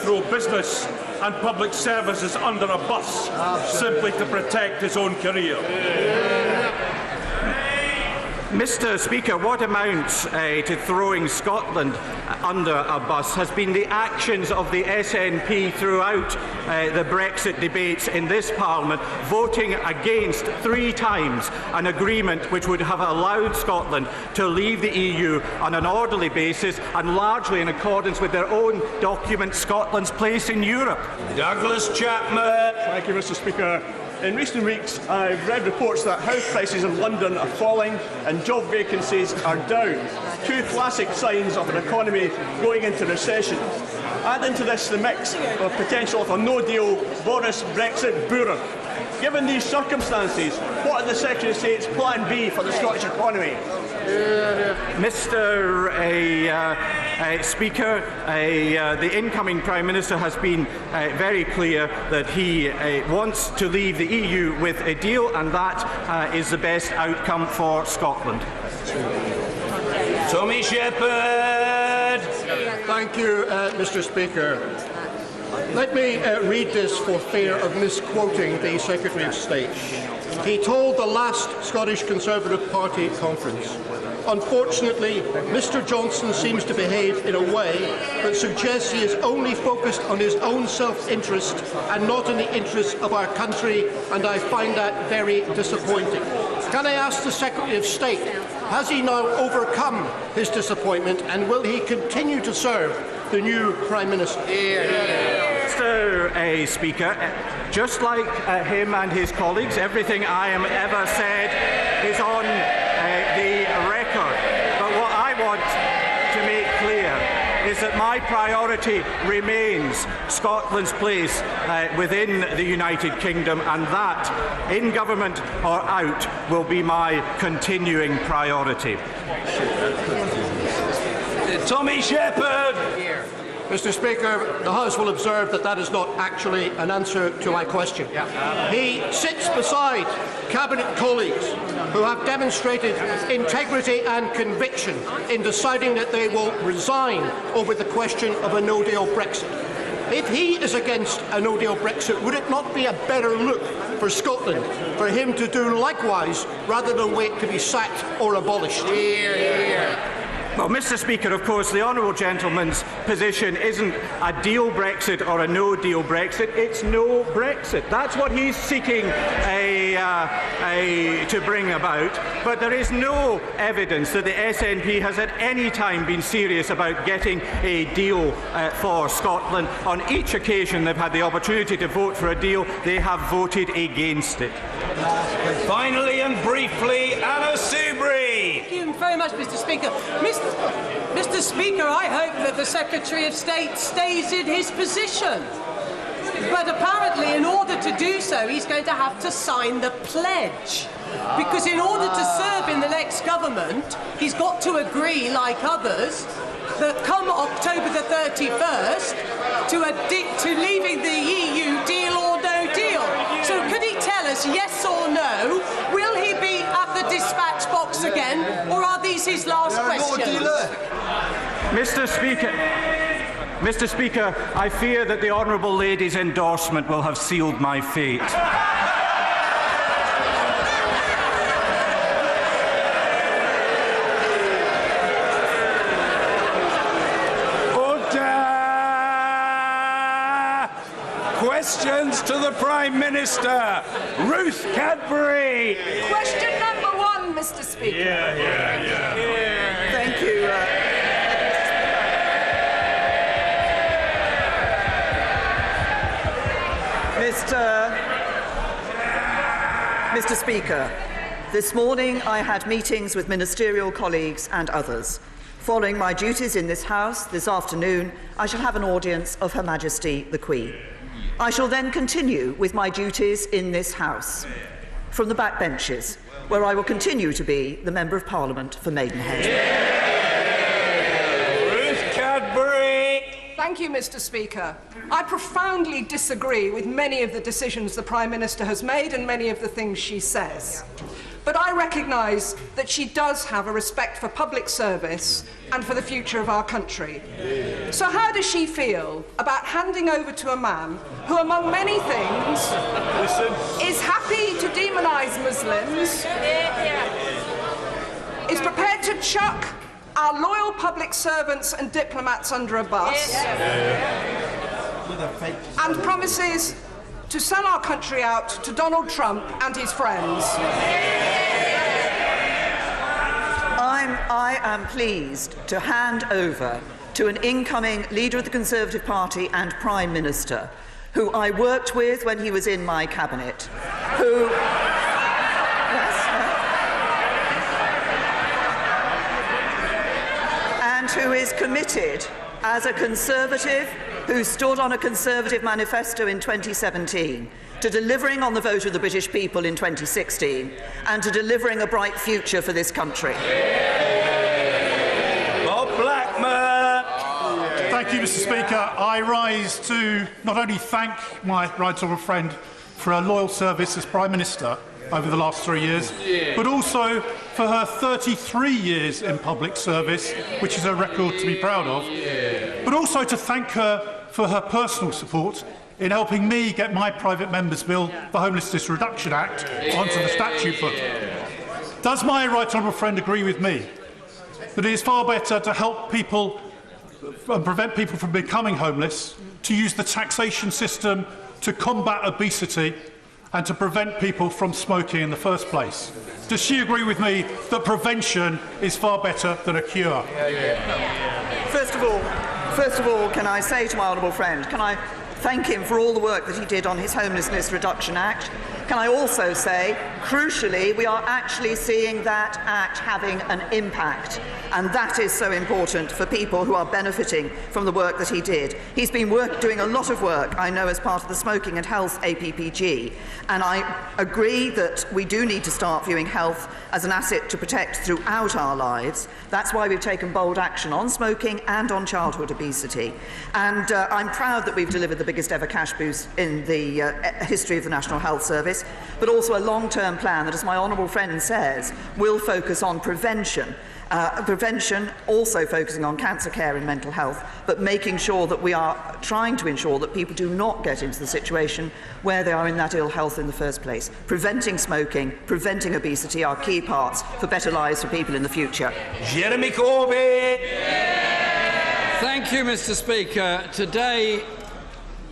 throw business and public services under a bus simply to protect his own career. Mr. Speaker, what amounts to throwing Scotland under a bus has been the actions of the SNP throughout the Brexit debates in this Parliament, voting against 3 times an agreement which would have allowed Scotland to leave the EU on an orderly basis and largely in accordance with their own document, Scotland's Place in Europe. Douglas Chapman. Thank you, Mr. Speaker. In recent weeks, I've read reports that house prices in London are falling and job vacancies are down. 2 classic signs of an economy going into recession. Add into this the mix of potential of a no-deal Boris Brexit boom. Given these circumstances, what is the Secretary of State's plan B for the Scottish economy? Mr. Speaker, the incoming Prime Minister has been very clear that he wants to leave the EU with a deal, and that is the best outcome for Scotland. Tommy Shepherd. Thank you, Mr. Speaker. Let me read this for fear of misquoting the Secretary of State. He told the last Scottish Conservative Party conference, "Unfortunately, Mr. Johnson seems to behave in a way that suggests he is only focused on his own self-interest and not in the interests of our country, and I find that very disappointing." Can I ask the Secretary of State, has he now overcome his disappointment, and will he continue to serve the new Prime Minister? Mr. Speaker, just like him and his colleagues, everything I am ever said is on the record. But what I want to make clear is that my priority remains Scotland's place within the United Kingdom, and that, in government or out, will be my continuing priority. Tommy Shepherd. Mr. Speaker, the House will observe that that is not actually an answer to my question. He sits beside Cabinet colleagues who have demonstrated integrity and conviction in deciding that they will resign over the question of a no-deal Brexit. If he is against a no-deal Brexit, would it not be a better look for Scotland for him to do likewise rather than wait to be sacked or abolished? Well, Mr. Speaker, of course, the honourable gentleman's position isn't a deal Brexit or a no-deal Brexit. It's no Brexit. That's what he's seeking to bring about. But there is no evidence that the SNP has at any time been serious about getting a deal for Scotland. On each occasion they've had the opportunity to vote for a deal, they have voted against it. Finally and briefly, Anna Soubry. Thank you very much, Mr. Speaker. Mr. Speaker, I hope that the Secretary of State stays in his position. But apparently, in order to do so, he's going to have to sign the pledge. Because in order to serve in the next government, he's got to agree, like others, that come October the 31st, to leaving the EU, deal or no deal. So could he tell us, yes or no, will he be at the dispatch box again, or are these his last questions? Mr. Speaker, I fear that the honourable lady's endorsement will have sealed my fate. Questions to the Prime Minister. Ruth Cadbury. Question number 1, Mr. Speaker. Thank you. Mr. Speaker, this morning I had meetings with ministerial colleagues and others. Following my duties in this House this afternoon, I shall have an audience of Her Majesty the Queen. I shall then continue with my duties in this House from the backbenches, where I will continue to be the Member of Parliament for Maidenhead. Ruth Cadbury. Thank you, Mr. Speaker. I profoundly disagree with many of the decisions the Prime Minister has made and many of the things she says. but I recognise that she does have a respect for public service and for the future of our country. So how does she feel about handing over to a man who, among many things, is happy to demonise Muslims, is prepared to chuck our loyal public servants and diplomats under a bus, and promises to sell our country out to Donald Trump and his friends? I am pleased to hand over to an incoming leader of the Conservative Party and Prime Minister, who I worked with when he was in my cabinet, who... and who is committed as a Conservative who stood on a Conservative manifesto in 2017 to delivering on the vote of the British people in 2016 and to delivering a bright future for this country. Bob Blackman. Thank you, Mr. Speaker. I rise to not only thank my right honourable friend for her loyal service as Prime Minister over the last 3 years, but also for her 33 years in public service, which is a record to be proud of, but also to thank her for her personal support in helping me get my private member's bill, the Homelessness Reduction Act, onto the statute book. Does my right honourable friend agree with me that it is far better to help people and prevent people from becoming homeless, to use the taxation system to combat obesity and to prevent people from smoking in the first place? Does she agree with me that prevention is far better than a cure? First of all, can I say to my honourable friend, can I thank him for all the work that he did on his Homelessness Reduction Act? Can I also say, crucially, we are actually seeing that Act having an impact, and that is so important for people who are benefiting from the work that he did. He's been doing a lot of work, I know, as part of the Smoking and Health APPG, and I agree that we do need to start viewing health as an asset to protect throughout our lives. That's why we've taken bold action on smoking and on childhood obesity. And I'm proud that we've delivered the biggest ever cash boost in the history of the National Health Service, but also a long-term plan that, as my honourable friend says, will focus on prevention. Prevention also focusing on cancer care and mental health, but making sure that we are trying to ensure that people do not get into the situation where they are in that ill health in the first place. Preventing smoking, preventing obesity are key parts for better lives for people in the future. Jeremy Corbyn. Thank you, Mr. Speaker.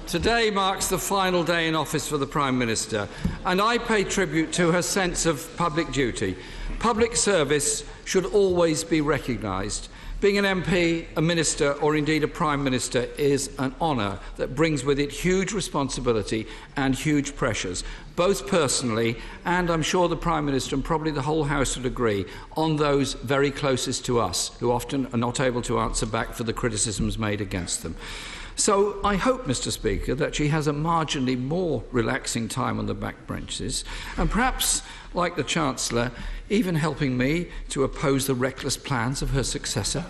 Today marks the final day in office for the Prime Minister, and I pay tribute to her sense of public duty. Public service should always be recognised. Being an MP, a minister, or indeed a Prime Minister is an honour that brings with it huge responsibility and huge pressures, both personally and, I'm sure, the Prime Minister and probably the whole House would agree, on those very closest to us, who often are not able to answer back for the criticisms made against them. So I hope, Mr. Speaker, that she has a marginally more relaxing time on the back benches, and perhaps, like the Chancellor, even helping me to oppose the reckless plans of her successor.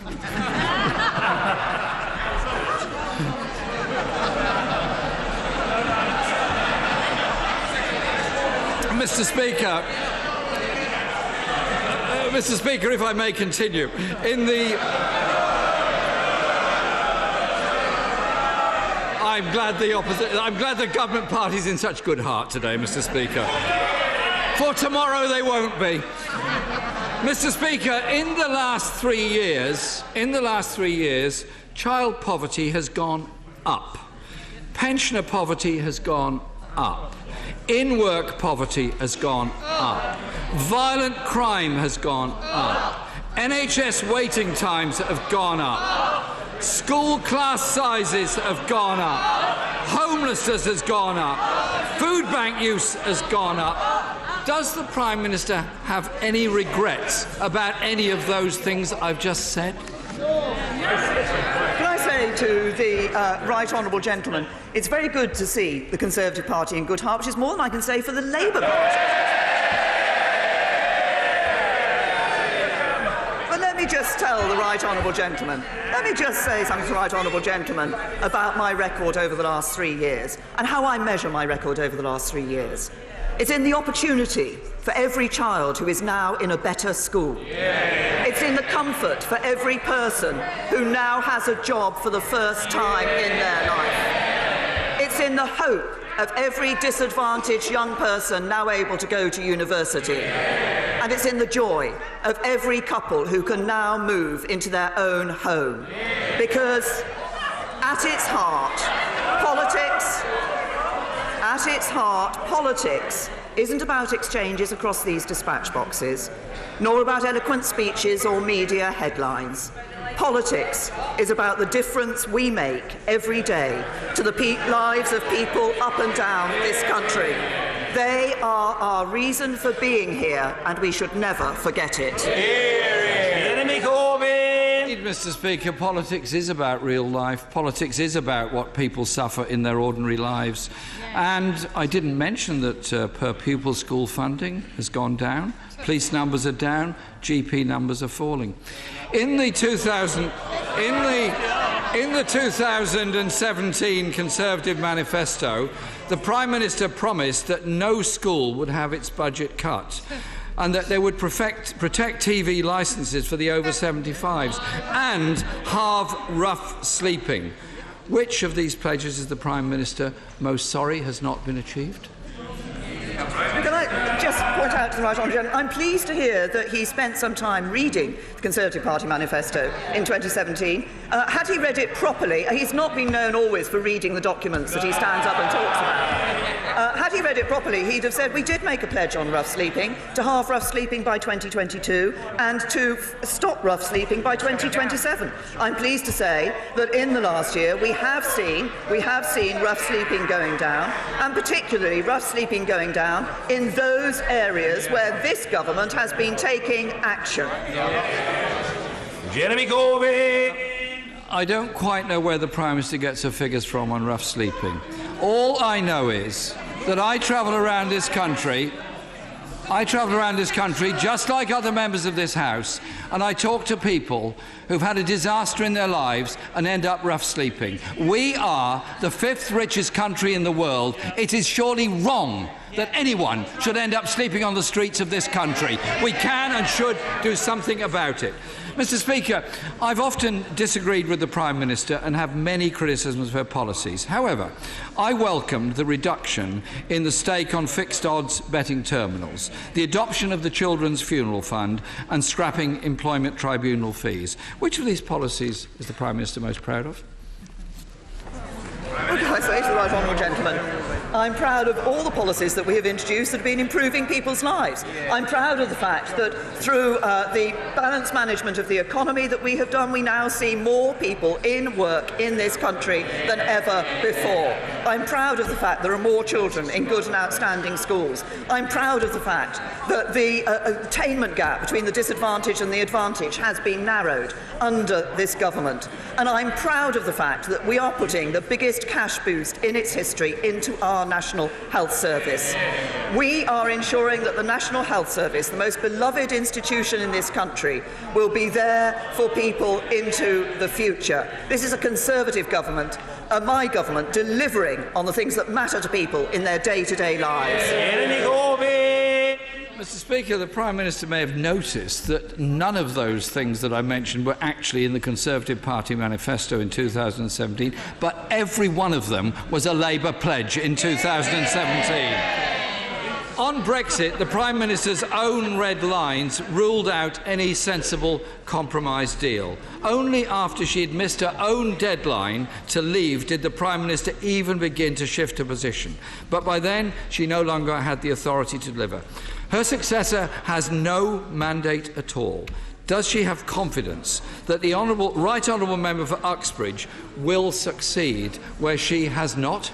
Mr. Speaker, if I may continue, I'm glad the government party's in such good heart today, Mr. Speaker. For tomorrow they won't be. Mr. Speaker, in the last 3 years, child poverty has gone up. Pensioner poverty has gone up. In-work poverty has gone up. Violent crime has gone up. NHS waiting times have gone up. School class sizes have gone up. Homelessness has gone up. Food bank use has gone up. Does the Prime Minister have any regrets about any of those things I've just said? Can I say to the right honourable gentleman, it's very good to see the Conservative Party in good heart, which is more than I can say for the Labour Party. Let me just tell the right honourable gentleman, let me just say something to the right honourable gentleman about my record over the last 3 years and how I measure my record over the last 3 years. It's in the opportunity for every child who is now in a better school. It's in the comfort for every person who now has a job for the first time in their life. It's in the hope of every disadvantaged young person now able to go to university. And it's in the joy of every couple who can now move into their own home. Because at its heart, politics isn't about exchanges across these dispatch boxes, nor about eloquent speeches or media headlines. Politics is about the difference we make every day to the lives of people up and down this country. They are our reason for being here, and we should never forget it. Jeremy Corbyn! Mr. Speaker, politics is about real life. Politics is about what people suffer in their ordinary lives. And I didn't mention that per pupil school funding has gone down. Police numbers are down. GP numbers are falling. In the 2017 Conservative manifesto, the Prime Minister promised that no school would have its budget cut, and that they would protect TV licences for the over 75s and halve rough sleeping. Which of these pledges is the Prime Minister most sorry has not been achieved? Can I just point out to the Right Honourable Gentleman, I'm pleased to hear that he spent some time reading the Conservative Party manifesto in 2017. Had he read it properly, he's not been known always for reading the documents that he stands up and talks about. Had he read it properly, he'd have said we did make a pledge on rough sleeping, to halve rough sleeping by 2022 and to stop rough sleeping by 2027. I'm pleased to say that in the last year we have seen rough sleeping going down, and particularly rough sleeping going down in those areas where this government has been taking action. Jeremy Corbyn! I don't quite know where the Prime Minister gets her figures from on rough sleeping. All I know is that I travel around this country just like other members of this House, and I talk to people who've had a disaster in their lives and end up rough sleeping. We are the 5th richest country in the world. It is surely wrong that anyone should end up sleeping on the streets of this country. We can and should do something about it. Mr. Speaker, I've often disagreed with the Prime Minister and have many criticisms of her policies. However, I welcomed the reduction in the stake on fixed odds betting terminals, the adoption of the Children's Funeral Fund and scrapping employment tribunal fees. Which of these policies is the Prime Minister most proud of? What can I say to the Right Honourable Gentleman? I'm proud of all the policies that we have introduced that have been improving people's lives. I'm proud of the fact that through the balanced management of the economy that we have done, we now see more people in work in this country than ever before. I'm proud of the fact there are more children in good and outstanding schools. I'm proud of the fact that the attainment gap between the disadvantaged and the advantaged has been narrowed under this government. And I'm proud of the fact that we are putting the biggest cash boost in its history into our National Health Service. We are ensuring that the National Health Service, the most beloved institution in this country, will be there for people into the future. This is a Conservative government, my government, delivering on the things that matter to people in their day-to-day lives. Mr. Speaker, the Prime Minister may have noticed that none of those things that I mentioned were actually in the Conservative Party manifesto in 2017, but every one of them was a Labour pledge in 2017. On Brexit, the Prime Minister's own red lines ruled out any sensible compromise deal. Only after she had missed her own deadline to leave did the Prime Minister even begin to shift her position. But by then, she no longer had the authority to deliver. Her successor has no mandate at all. Does she have confidence that the Right Honourable Member for Uxbridge will succeed where she has not?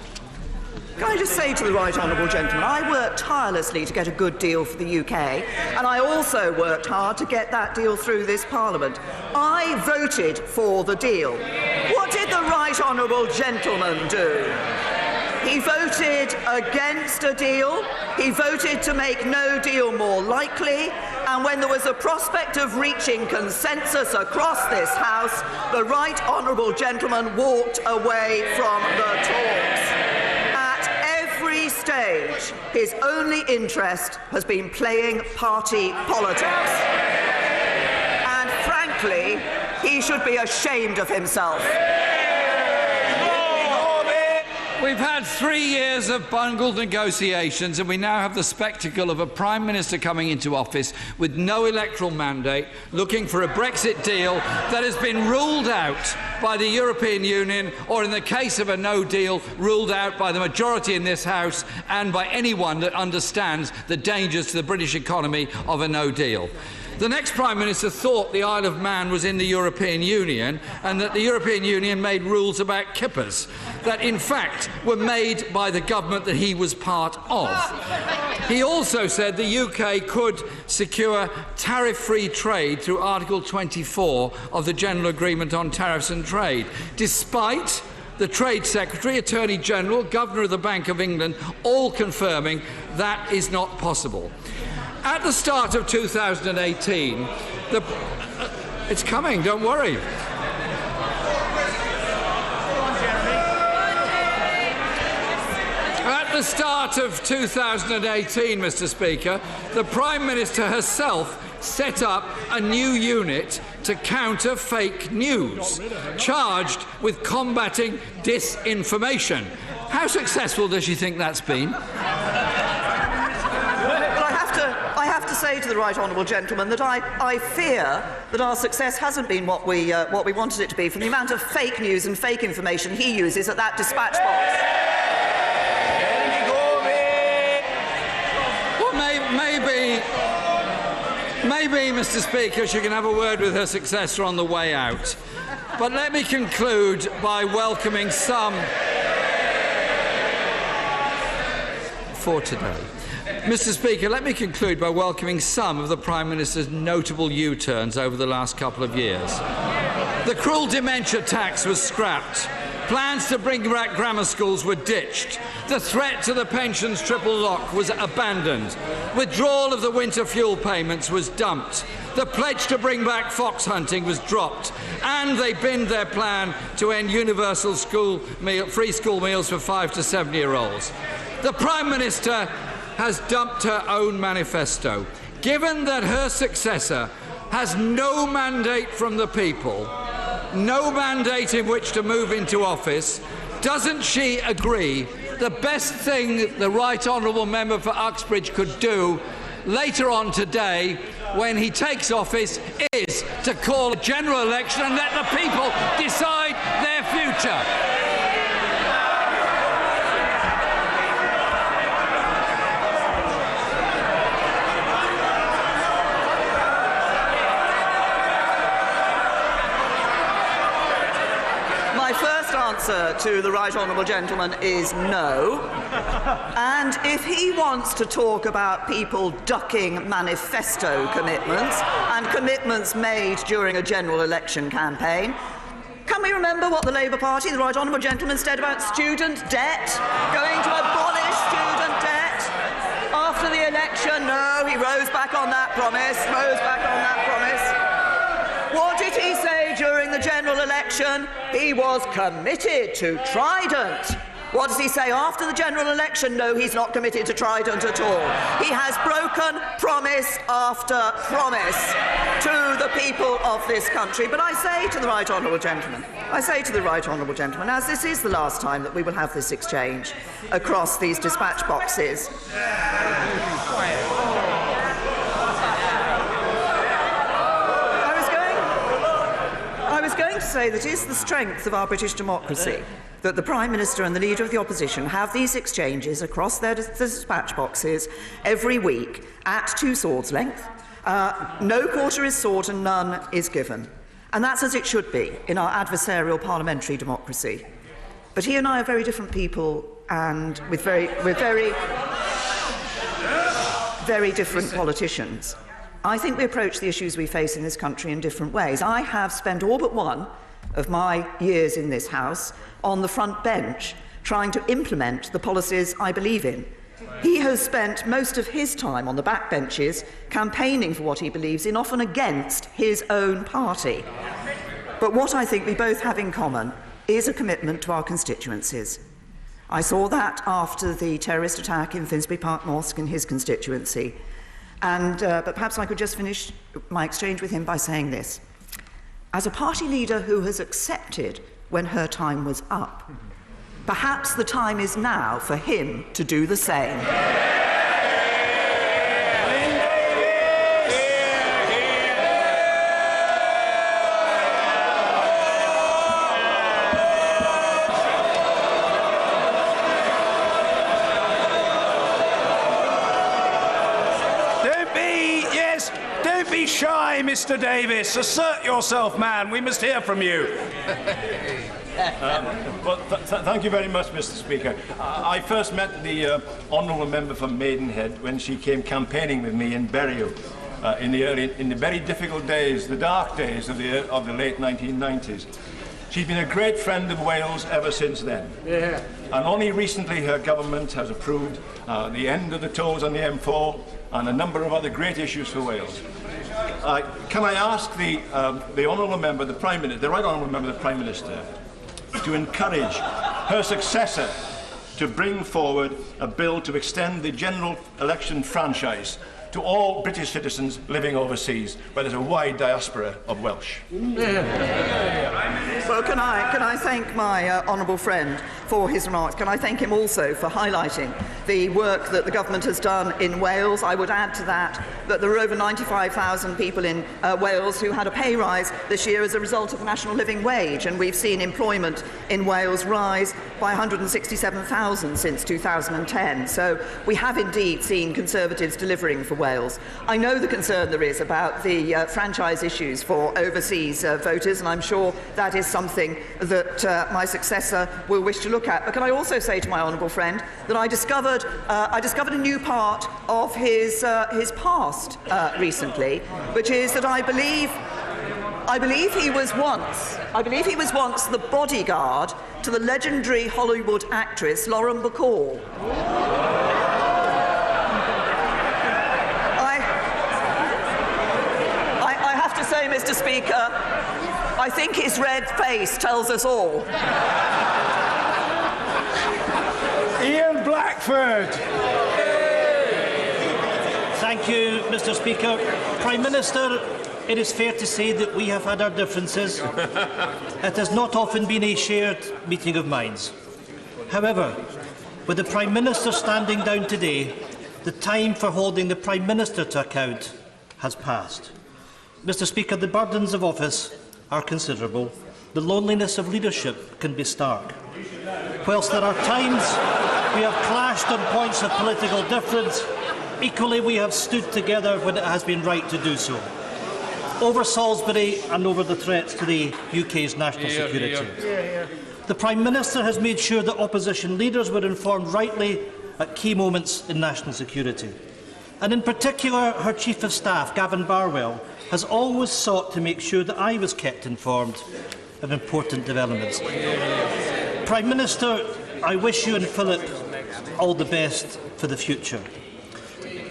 Can I just say to the Right Honourable Gentleman, I worked tirelessly to get a good deal for the UK, and I also worked hard to get that deal through this Parliament. I voted for the deal. What did the Right Honourable Gentleman do? He voted against a deal, he voted to make no deal more likely, and when there was a prospect of reaching consensus across this House, the Right Honourable Gentleman walked away from the talks. At every stage, he his only interest has been playing party politics. And frankly, he should be ashamed of himself. We've had 3 years of bungled negotiations, and we now have the spectacle of a Prime Minister coming into office with no electoral mandate, looking for a Brexit deal that has been ruled out by the European Union, or in the case of a no deal, ruled out by the majority in this House and by anyone that understands the dangers to the British economy of a no deal. The next Prime Minister thought the Isle of Man was in the European Union and that the European Union made rules about kippers that in fact were made by the government that he was part of. He also said the UK could secure tariff-free trade through Article 24 of the General Agreement on Tariffs and Trade, despite the Trade Secretary, Attorney General, Governor of the Bank of England all confirming that is not possible. At the start of 2018, it's coming, don't worry. At the start of 2018, Mr. Speaker, the Prime Minister herself set up a new unit to counter fake news, charged with combating disinformation. How successful does she think that's been? I have to say to the right honourable gentleman that I fear that our success hasn't been what we wanted it to be, from the amount of fake news and fake information he uses at that dispatch box. Well, maybe, Mr. Speaker, she can have a word with her successor on the way out. But let me conclude by welcoming some for today. Mr. Speaker, let me conclude by welcoming some of the Prime Minister's notable U-turns over the last couple of years. The cruel dementia tax was scrapped. Plans to bring back grammar schools were ditched. The threat to the pensions triple lock was abandoned. Withdrawal of the winter fuel payments was dumped. The pledge to bring back fox hunting was dropped. And they binned their plan to end universal free school meals for 5 to 7-year-olds. The Prime Minister has dumped her own manifesto. Given that her successor has no mandate from the people, no mandate in which to move into office, doesn't she agree the best thing the Right Honourable Member for Uxbridge could do later on today, when he takes office, is to call a general election and let the people decide their future? Answer to the right honourable gentleman is no. And if he wants to talk about people ducking manifesto commitments and commitments made during a general election campaign, can we remember what the Labour Party, the right honourable gentleman, said about student debt? Going to abolish student debt? After the election, no, he rose back on that promise, What did he say during the general election? He was committed to Trident. What does he say after the general election? No, he's not committed to Trident at all. He has broken promise after promise to the people of this country. But I say to the right honourable gentleman, as this is the last time that we will have this exchange across these dispatch boxes, I was going to say that it is the strength of our British democracy that the Prime Minister and the Leader of the Opposition have these exchanges across their dispatch boxes every week at 2 swords' length. No quarter is sought and none is given. And that's as it should be in our adversarial parliamentary democracy. But he and I are very different people, and with very different politicians. I think we approach the issues we face in this country in different ways. I have spent all but one of my years in this House on the front bench trying to implement the policies I believe in. He has spent most of his time on the back benches campaigning for what he believes in, often against his own party. But what I think we both have in common is a commitment to our constituencies. I saw that after the terrorist attack in Finsbury Park Mosque in his constituency. But perhaps I could just finish my exchange with him by saying this. As a party leader who has accepted when her time was up, perhaps the time is now for him to do the same. Don't be shy, Mr. Davis. Assert yourself, man. We must hear from you. Thank you very much, Mr. Speaker. I first met the honourable member for Maidenhead when she came campaigning with me in Bury in the very difficult days, the dark days of the late 1990s. She's been a great friend of Wales ever since then. Yeah. And only recently her government has approved the end of the tolls on the M4 and a number of other great issues for Wales. Can I ask the honourable member, the Prime Minister, the right honourable member, the Prime Minister, to encourage her successor to bring forward a bill to extend the general election franchise to all British citizens living overseas, where there's a wide diaspora of Welsh. Well, can I thank my honourable friend for his remarks? Can I thank him also for highlighting the work that the government has done in Wales? I would add to that that there are over 95,000 people in Wales who had a pay rise this year as a result of the national living wage, and we've seen employment in Wales rise by 167,000 since 2010. So we have indeed seen Conservatives delivering for Wales. I know the concern there is about the franchise issues for overseas voters, and I'm sure that is something that my successor will wish to look at. But can I also say to my honourable friend that I discovered a new part of his past recently, which is that I believe he was once the bodyguard to the legendary Hollywood actress Lauren Bacall. I have to say, Mr. Speaker, I think his red face tells us all. Ian Blackford. Thank you, Mr. Speaker. Prime Minister, it is fair to say that we have had our differences. It has not often been a shared meeting of minds. However, with the Prime Minister standing down today, the time for holding the Prime Minister to account has passed. Mr. Speaker, the burdens of office are considerable. The loneliness of leadership can be stark. Whilst there are times we have clashed on points of political difference, equally we have stood together when it has been right to do so. Over Salisbury and over the threats to the UK's national security. The Prime Minister has made sure that opposition leaders were informed rightly at key moments in national security. And in particular, her Chief of Staff, Gavin Barwell, has always sought to make sure that I was kept informed of important developments. Prime Minister, I wish you and Philip all the best for the future.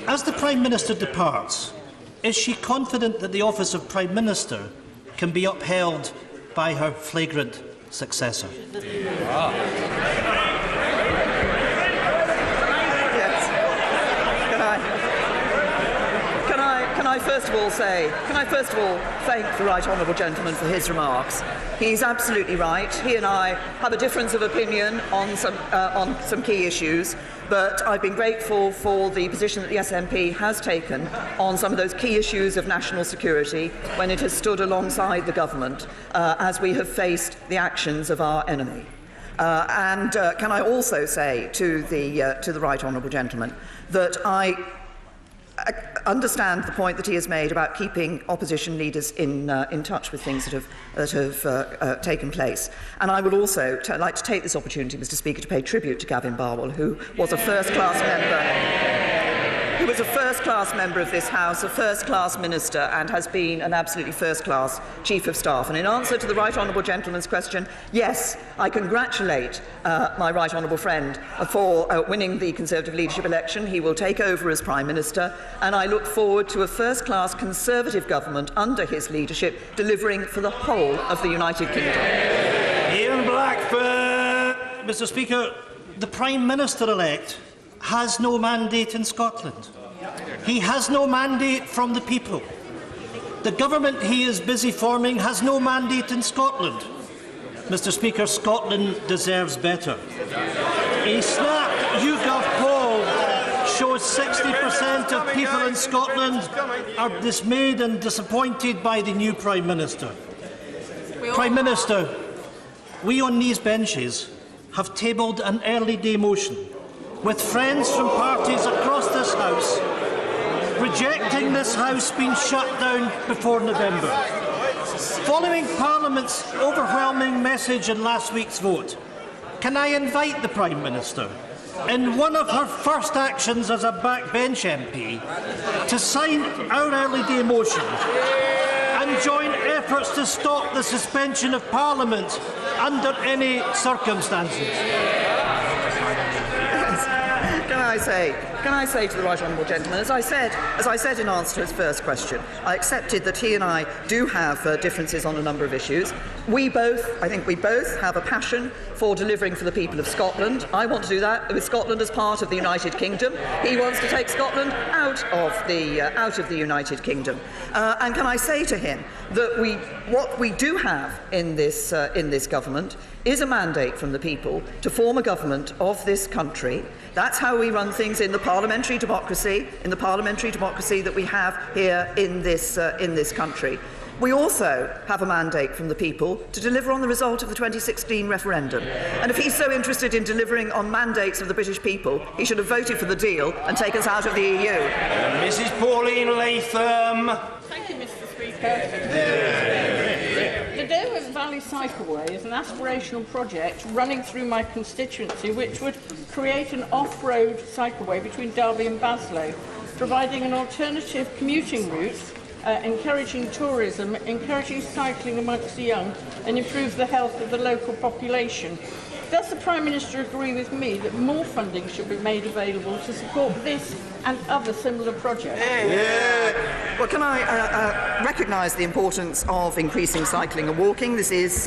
As the Prime Minister departs, is she confident that the office of Prime Minister can be upheld by her flagrant successor? Can I first of all thank the right honourable gentleman for his remarks. He's absolutely right. He and I have a difference of opinion on some key issues, but I've been grateful for the position that the SNP has taken on some of those key issues of national security when it has stood alongside the government as we have faced the actions of our enemy. Can I also say to the right honourable gentleman that I understand the point that he has made about keeping opposition leaders in touch with things that have taken place. And I would also like to take this opportunity, Mr. Speaker, to pay tribute to Gavin Barwell, who was a first-class member. He was a first-class member of this House, a first-class minister, and has been an absolutely first-class Chief of Staff. And in answer to the right honourable gentleman's question, yes, I congratulate my right honourable friend for winning the Conservative leadership election. He will take over as Prime Minister, and I look forward to a first-class Conservative government under his leadership, delivering for the whole of the United Kingdom. Ian Blackford. Mr. Speaker, the Prime Minister-elect has no mandate in Scotland. He has no mandate from the people. The government he is busy forming has no mandate in Scotland. Mr. Speaker, Scotland deserves better. A Snap YouGov poll shows 60% of people in Scotland are dismayed and disappointed by the new Prime Minister. Prime Minister, we on these benches have tabled an early day motion with friends from parties across this House rejecting this House being shut down before November. Following Parliament's overwhelming message in last week's vote, can I invite the Prime Minister, in one of her first actions as a backbench MP, to sign our early day motion and join efforts to stop the suspension of Parliament under any circumstances? Can I say to the right honourable gentleman, as I said in answer to his first question, I accepted that he and I do have differences on a number of issues. I think we both have a passion for delivering for the people of Scotland. I want to do that with Scotland as part of the United Kingdom. He wants to take Scotland out of the United Kingdom. And can I say to him that what we do have in this government is a mandate from the people to form a government of this country. That's how we run things in the parliamentary democracy, that we have here in this country. We also have a mandate from the people to deliver on the result of the 2016 referendum. And if he's so interested in delivering on mandates of the British people, he should have voted for the deal and taken us out of the EU. Mrs. Pauline Latham. Thank you, Mr. Speaker. The Derwent Valley Cycleway is an aspirational project running through my constituency which would create an off-road cycleway between Derby and Baslow, providing an alternative commuting route, encouraging tourism, encouraging cycling amongst the young and improve the health of the local population. Does the Prime Minister agree with me that more funding should be made available to support this and other similar projects? Well, can I recognise the importance of increasing cycling and walking? This is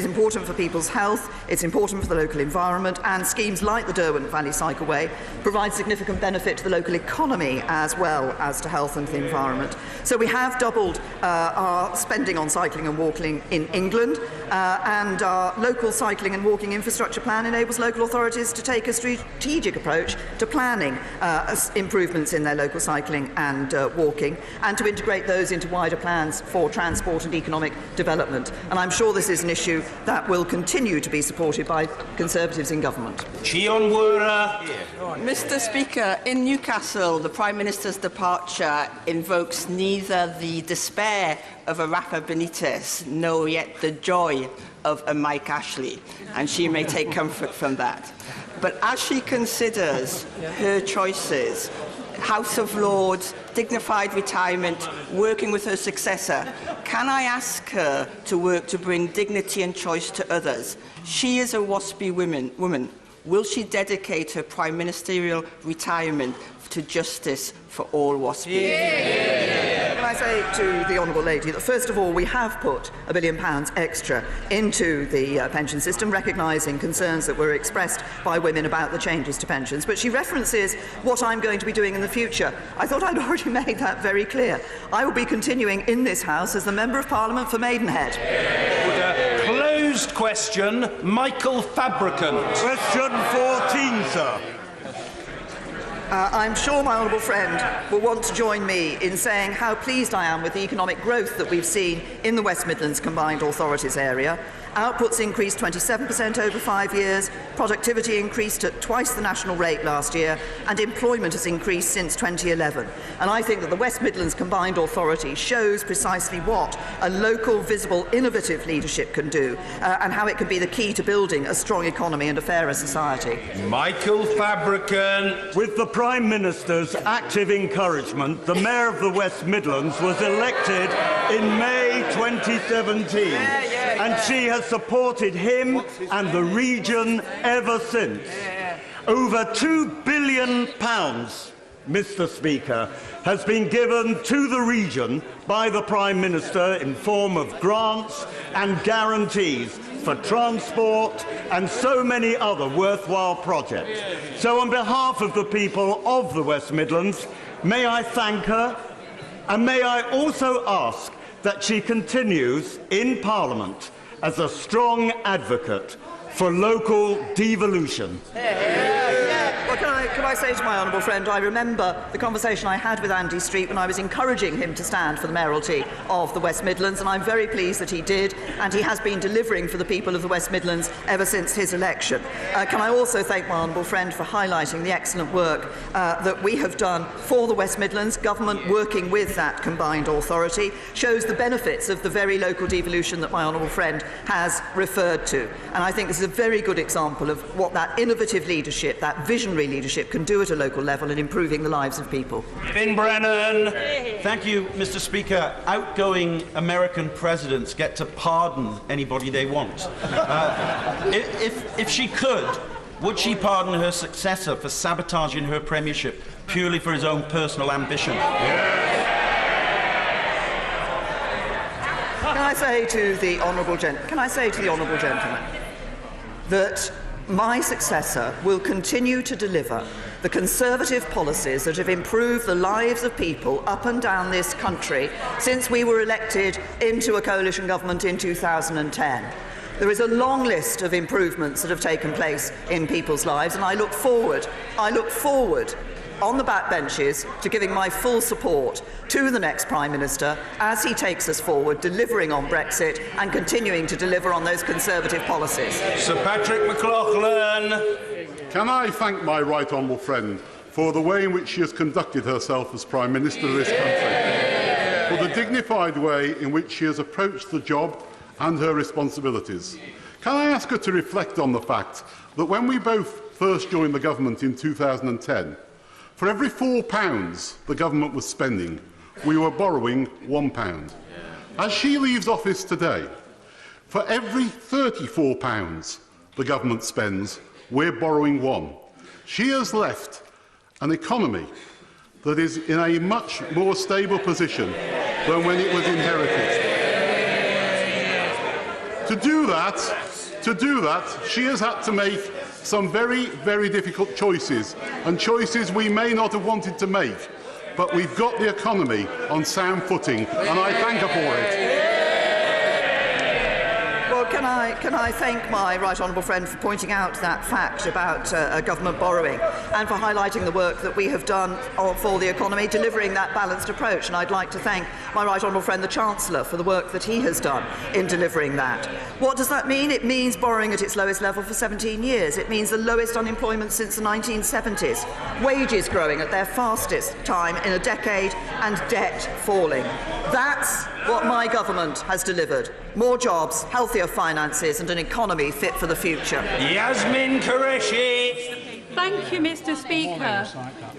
important for people's health, it's important for the local environment, and schemes like the Derwent Valley Cycleway provide significant benefit to the local economy as well as to health and the environment. So we have doubled our spending on cycling and walking in England, and our local cycling and walking infrastructure plan enables local authorities to take a strategic approach to planning improvements in their local cycling and walking, and to integrate those into wider plans for transport and economic development. And I'm sure this is an issue that will continue to be supported by Conservatives in government. Mr. Speaker, in Newcastle, the Prime Minister's departure invokes neither the despair of a Rafa Benitez, nor yet the joy of a Mike Ashley, and she may take comfort from that. But as she considers her choices, House of Lords, dignified retirement, working with her successor, can I ask her to work to bring dignity and choice to others? She is a WASPy woman. Will she dedicate her prime ministerial retirement to justice for all WASPians? Can I say to the Honourable Lady that, first of all, we have put £1 billion extra into the pension system, recognising concerns that were expressed by women about the changes to pensions. But she references what I'm going to be doing in the future. I thought I'd already made that very clear. I will be continuing in this House as the Member of Parliament for Maidenhead. Closed question, Michael Fabricant. Question 14, sir. I'm sure my honourable friend will want to join me in saying how pleased I am with the economic growth that we've seen in the West Midlands Combined Authorities area. Outputs increased 27% over 5 years, productivity increased at twice the national rate last year, and employment has increased since 2011. And I think that the West Midlands Combined Authority shows precisely what a local, visible, innovative leadership can do, and how it can be the key to building a strong economy and a fairer society. Michael Fabricant. With the Prime Minister's active encouragement, the Mayor of the West Midlands was elected in May 2017, and she has supported him and the region ever since. Over £2 billion Mr. Speaker, has been given to the region by the Prime Minister in form of grants and guarantees for transport and so many other worthwhile projects. So on behalf of the people of the West Midlands, may I thank her, and may I also ask that she continues in Parliament as a strong advocate for local devolution. Well, can I say to my honourable friend, I remember the conversation I had with Andy Street when I was encouraging him to stand for the mayoralty of the West Midlands, and I'm very pleased that he did, and he has been delivering for the people of the West Midlands ever since his election. Can I also thank my honourable friend for highlighting the excellent work that we have done for the West Midlands. Government working with that combined authority shows the benefits of the very local devolution that my honourable friend has referred to, and I think this is a very good example of what that innovative leadership, that visionary leadership can do at a local level in improving the lives of people. Finn Brennan. Thank you, Mr. Speaker. Outgoing American presidents get to pardon anybody they want. If she could, would she pardon her successor for sabotaging her premiership purely for his own personal ambition? Can I say to the honourable gentleman that my successor will continue to deliver the Conservative policies that have improved the lives of people up and down this country since we were elected into a coalition government in 2010. There is a long list of improvements that have taken place in people's lives, and I look forward on the backbenches to giving my full support to the next Prime Minister as he takes us forward, delivering on Brexit and continuing to deliver on those Conservative policies. Sir Patrick McLaughlin. Can I thank my right honourable friend for the way in which she has conducted herself as Prime Minister of this country, for the dignified way in which she has approached the job and her responsibilities. Can I ask her to reflect on the fact that when we both first joined the government in 2010, for every £4 the government was spending, we were borrowing £1. As she leaves office today, for every £34 the government spends, we're borrowing £1. She has left an economy that is in a much more stable position than when it was inherited. To do that, she has had to make some very, very difficult choices, and choices we may not have wanted to make, but we've got the economy on sound footing, and I thank her for it. Well, can I thank my right honourable friend for pointing out that fact about government borrowing and for highlighting the work that we have done for the economy, delivering that balanced approach. And I'd like to thank my right honourable friend, the Chancellor, for the work that he has done in delivering that. What does that mean? It means borrowing at its lowest level for 17 years. It means the lowest unemployment since the 1970s, wages growing at their fastest time in a decade, and debt falling. That's what my government has delivered. More jobs, healthier finances and an economy fit for the future. Yasmin Qureshi. Thank you, Mr. Speaker.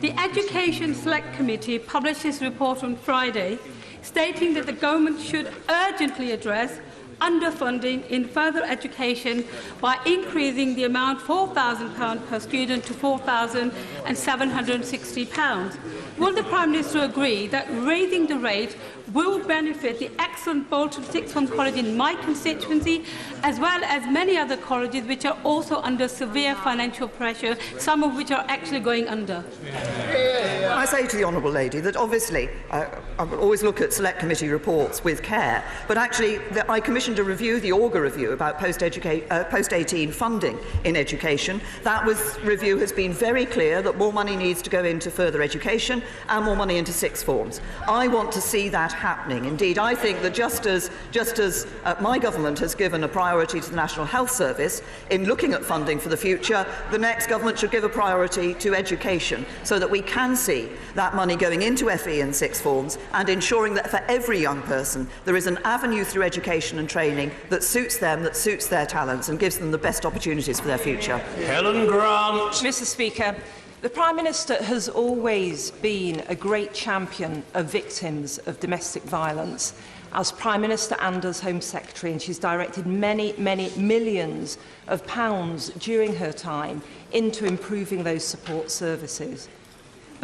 The Education Select Committee published its report on Friday, stating that the government should urgently address underfunding in further education by increasing the amount £4,000 per student to £4,760. Will the Prime Minister agree that raising the rate will benefit the excellent Bolton Sixth Form College in my constituency, as well as many other colleges which are also under severe financial pressure, some of which are actually going under? I say to the honourable lady that obviously I will always look at Select Committee reports with care, but actually I commissioned a review, the Auger review, about post-18 funding in education. That review has been very clear that more money needs to go into further education and more money into sixth forms. I want to see that happening. Indeed, I think that just as my government has given a priority to the National Health Service in looking at funding for the future, the next government should give a priority to education so that we can see that money going into FE and sixth forms and ensuring that for every young person there is an avenue through education and training that suits them, that suits their talents and gives them the best opportunities for their future. Helen Grant. Mr. Speaker, the Prime Minister has always been a great champion of victims of domestic violence as Prime Minister and as Home Secretary, and she's directed many, many millions of pounds during her time into improving those support services.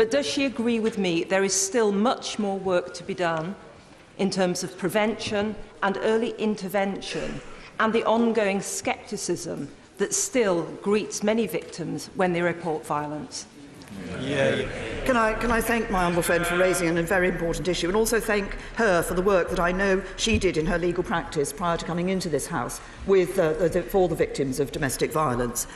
But does she agree with me there is still much more work to be done in terms of prevention and early intervention, and the ongoing scepticism that still greets many victims when they report violence? Can I thank my honourable friend for raising a very important issue, and also thank her for the work that I know she did in her legal practice prior to coming into this House with, for the victims of domestic violence.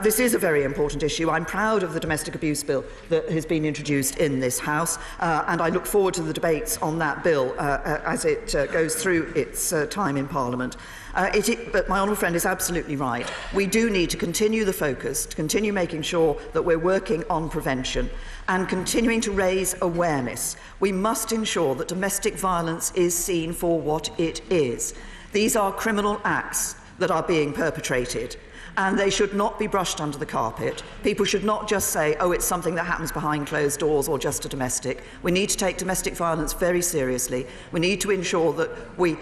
This is a very important issue. I'm proud of the domestic abuse bill that has been introduced in this House, and I look forward to the debates on that bill as it goes through its time in Parliament. But my honourable friend is absolutely right. We do need to continue the focus, to continue making sure that we're working on prevention and continuing to raise awareness. We must ensure that domestic violence is seen for what it is. These are criminal acts that are being perpetrated, and they should not be brushed under the carpet. People should not just say, oh, it's something that happens behind closed doors or just a domestic. We need to take domestic violence very seriously. We need to ensure that we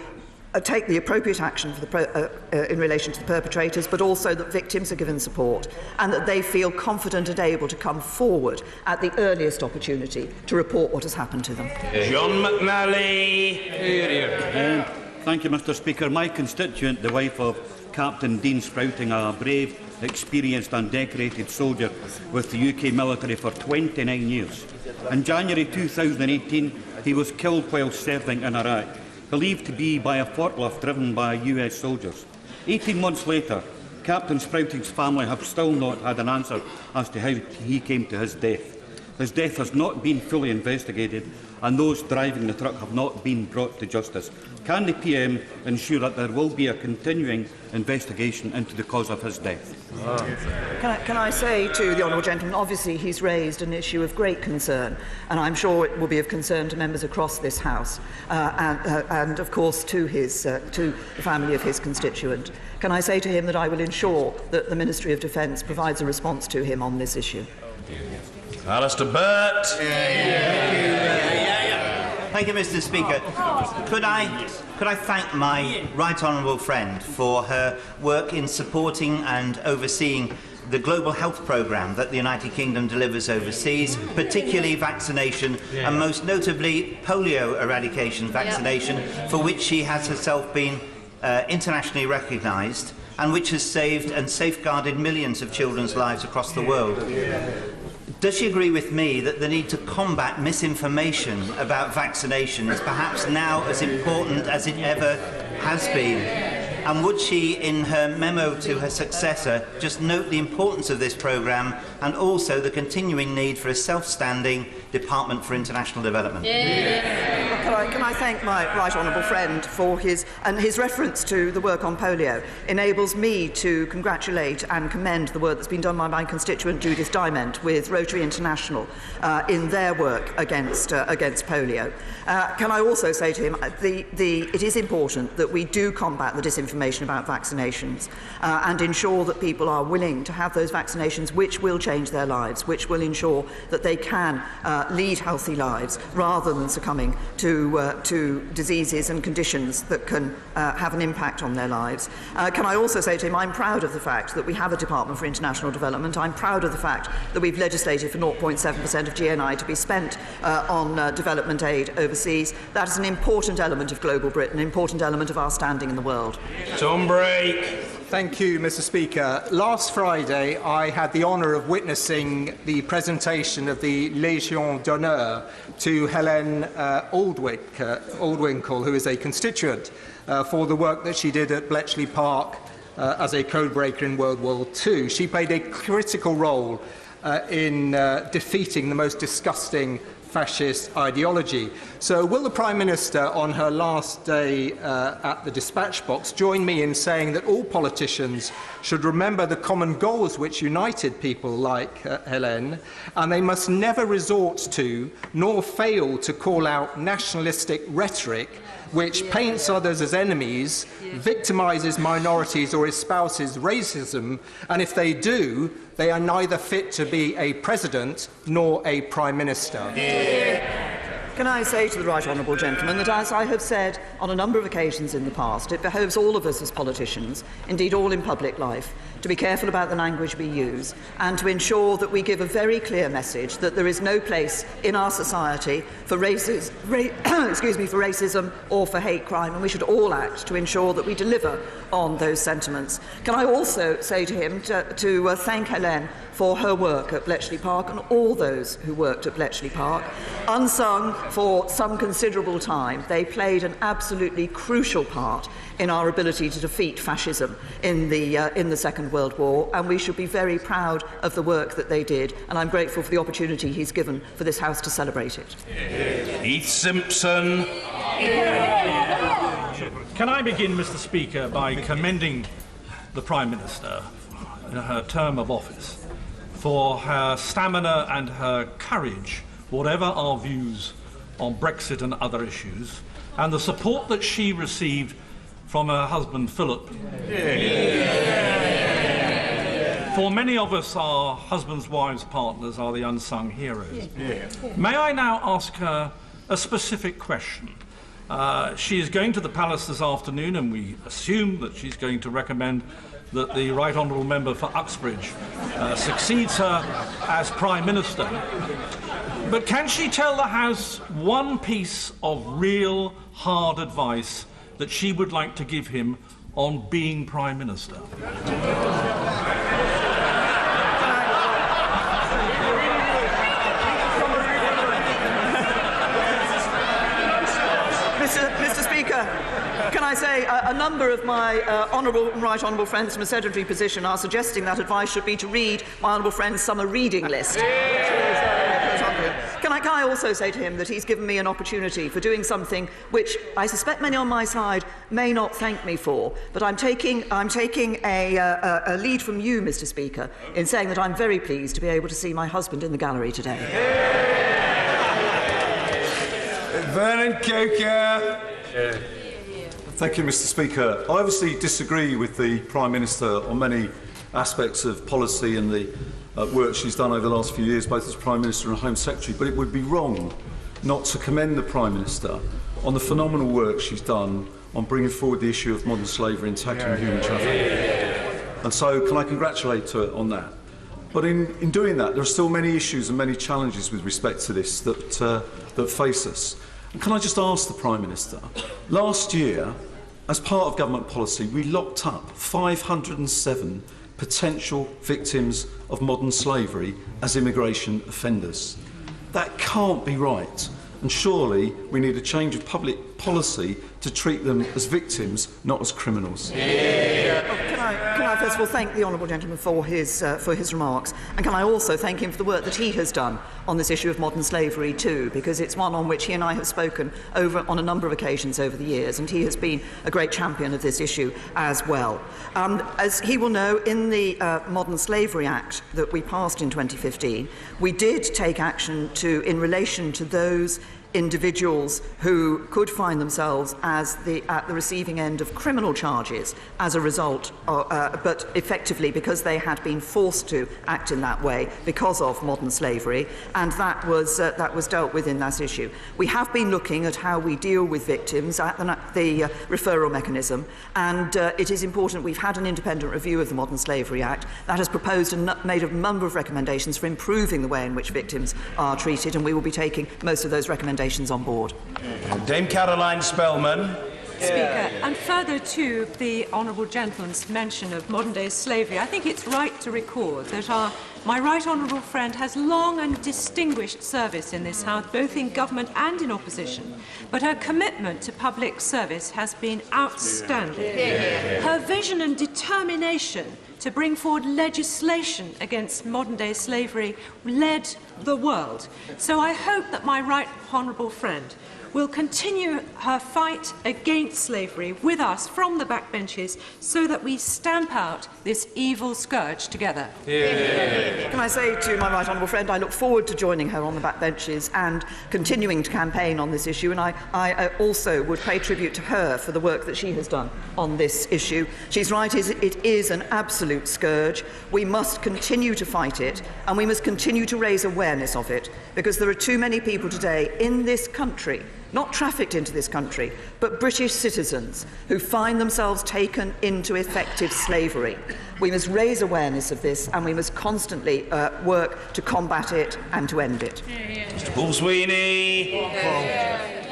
take the appropriate action for in relation to the perpetrators, but also that victims are given support and that they feel confident and able to come forward at the earliest opportunity to report what has happened to them. John McNally. Thank you, Mr. Speaker. My constituent, the wife of Captain Dean Sprouting, a brave, experienced and decorated soldier with the UK military for 29 years. In January 2018, he was killed while serving in Iraq, believed to be by a forklift driven by US soldiers. 18 months later, Captain Sprouting's family have still not had an answer as to how he came to his death. His death has not been fully investigated, and those driving the truck have not been brought to justice. Can the PM ensure that there will be a continuing investigation into the cause of his death? Can I say to the honourable gentleman, obviously he's raised an issue of great concern, and I'm sure it will be of concern to members across this House, and of course to the family of his constituent. Can I say to him that I will ensure that the Ministry of Defence provides a response to him on this issue? Alistair Burt. Thank you, Mr. Speaker. Could I thank my right honourable friend for her work in supporting and overseeing the global health programme that the United Kingdom delivers overseas, particularly vaccination, and most notably polio eradication vaccination, for which she has herself been internationally recognised, and which has saved and safeguarded millions of children's lives across the world. Does she agree with me that the need to combat misinformation about vaccination is perhaps now as important as it ever has been? And would she, in her memo to her successor, just note the importance of this programme and also the continuing need for a self-standing Department for International Development? Can I thank my right honourable friend for his reference to the work on polio enables me to congratulate and commend the work that's been done by my constituent Judith Diamond with Rotary International in their work against polio. Can I also say to him it is important that we do combat the disinformation about vaccinations and ensure that people are willing to have those vaccinations which will change their lives, which will ensure that they can lead healthy lives rather than succumbing to diseases and conditions that can have an impact on their lives. Can I also say to him, I'm proud of the fact that we have a Department for International Development. I'm proud of the fact that we've legislated for 0.7% of GNI to be spent on development aid overseas. That is an important element of global Britain, an important element of our standing in the world. Tom Brake. Thank you, Mr. Speaker. Last Friday, I had the honour of witnessing the presentation of the Légion d'honneur to Helen Aldwinkle, who is a constituent, for the work that she did at Bletchley Park as a codebreaker in World War II. She played a critical role in defeating the most disgusting fascist ideology. So will the Prime Minister, on her last day at the dispatch box, join me in saying that all politicians should remember the common goals which united people like Hélène, and they must never resort to, nor fail to call out nationalistic rhetoric which paints others as enemies, victimises minorities or espouses racism, and if they do, they are neither fit to be a president nor a prime minister. Can I say to the right honourable gentleman that, as I have said on a number of occasions in the past, it behoves all of us as politicians, indeed all in public life, to be careful about the language we use and to ensure that we give a very clear message that there is no place in our society for racism or for hate crime, and we should all act to ensure that we deliver on those sentiments. Can I also say to him to thank Hélène for her work at Bletchley Park and all those who worked at Bletchley Park. Unsung for some considerable time, they played an absolutely crucial part in our ability to defeat fascism in the Second World War, and we should be very proud of the work that they did, and I'm grateful for the opportunity he's given for this House to celebrate it. Heath Simpson. Can I begin, Mr. Speaker, by commending the Prime Minister in her term of office for her stamina and her courage, whatever our views on Brexit and other issues, and the support that she received from her husband Philip. For many of us, our husbands, wives, partners are the unsung heroes. May I now ask her a specific question? She is going to the Palace this afternoon, and we assume that she's going to recommend that the Right Honourable Member for Uxbridge succeeds her as Prime Minister. But can she tell the House one piece of real hard advice that she would like to give him on being Prime Minister? Mr. Speaker, can I say a number of my right honourable friends from a sedentary position are suggesting that advice should be to read my honourable friend's summer reading list. Can I also say to him that he's given me an opportunity for doing something which I suspect many on my side may not thank me for, but I'm taking a lead from you, Mr. Speaker, in saying that I'm very pleased to be able to see my husband in the gallery today. Vernon Coker. Thank you, Mr. Speaker. I obviously disagree with the Prime Minister on many aspects of policy and the work she's done over the last few years, both as Prime Minister and Home Secretary, but it would be wrong not to commend the Prime Minister on the phenomenal work she's done on bringing forward the issue of modern slavery and tackling human trafficking. And so can I congratulate her on that? But in doing that, there are still many issues and many challenges with respect to this that face us. And can I just ask the Prime Minister, last year, as part of government policy, we locked up 507 potential victims of modern slavery as immigration offenders. That can't be right, and surely we need a change of public policy to treat them as victims, not as criminals. Can I first of all thank the honourable gentleman for his remarks, and can I also thank him for the work that he has done on this issue of modern slavery too, because it's one on which he and I have spoken on a number of occasions over the years, and he has been a great champion of this issue as well. As he will know, in the Modern Slavery Act that we passed in 2015, we did take action in relation to those individuals who could find themselves at the receiving end of criminal charges as a result, but effectively because they had been forced to act in that way because of modern slavery, and that was dealt with in that issue. We have been looking at how we deal with victims at the referral mechanism, and it is important. We've had an independent review of the Modern Slavery Act that has proposed and made a number of recommendations for improving the way in which victims are treated, and we will be taking most of those recommendations on board. Dame Caroline Spellman. Speaker, and further to the honourable gentleman's mention of modern-day slavery, I think it's right to record that my right honourable friend has long and distinguished service in this House, both in government and in opposition, but her commitment to public service has been outstanding. Her vision and determination to bring forward legislation against modern-day slavery led the world. So I hope that my right honourable friend will continue her fight against slavery with us from the backbenches so that we stamp out this evil scourge together. Can I say to my right honourable friend, I look forward to joining her on the backbenches and continuing to campaign on this issue, and I also would pay tribute to her for the work that she has done on this issue. She's right, it is an absolute scourge. We must continue to fight it, and we must continue to raise awareness of it, because there are too many people today in this country, not trafficked into this country, but British citizens who find themselves taken into effective slavery. We must raise awareness of this, and we must constantly work to combat it and to end it. Mr Paul Sweeney.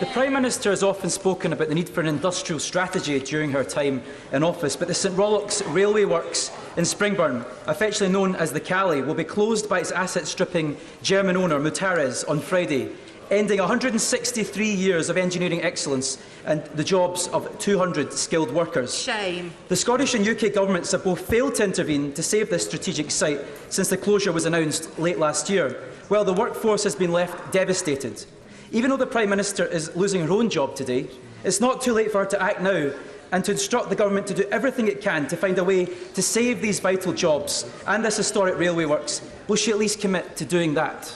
The Prime Minister has often spoken about the need for an industrial strategy during her time in office, but the St Rollox Railway Works in Springburn, affectionately known as the Calais, will be closed by its asset-stripping German owner Mutares on Friday, ending 163 years of engineering excellence and the jobs of 200 skilled workers. Shame. The Scottish and UK governments have both failed to intervene to save this strategic site since the closure was announced late last year, while the workforce has been left devastated. Even though the Prime Minister is losing her own job today, it's not too late for her to act now and to instruct the government to do everything it can to find a way to save these vital jobs and this historic railway works. Will she at least commit to doing that?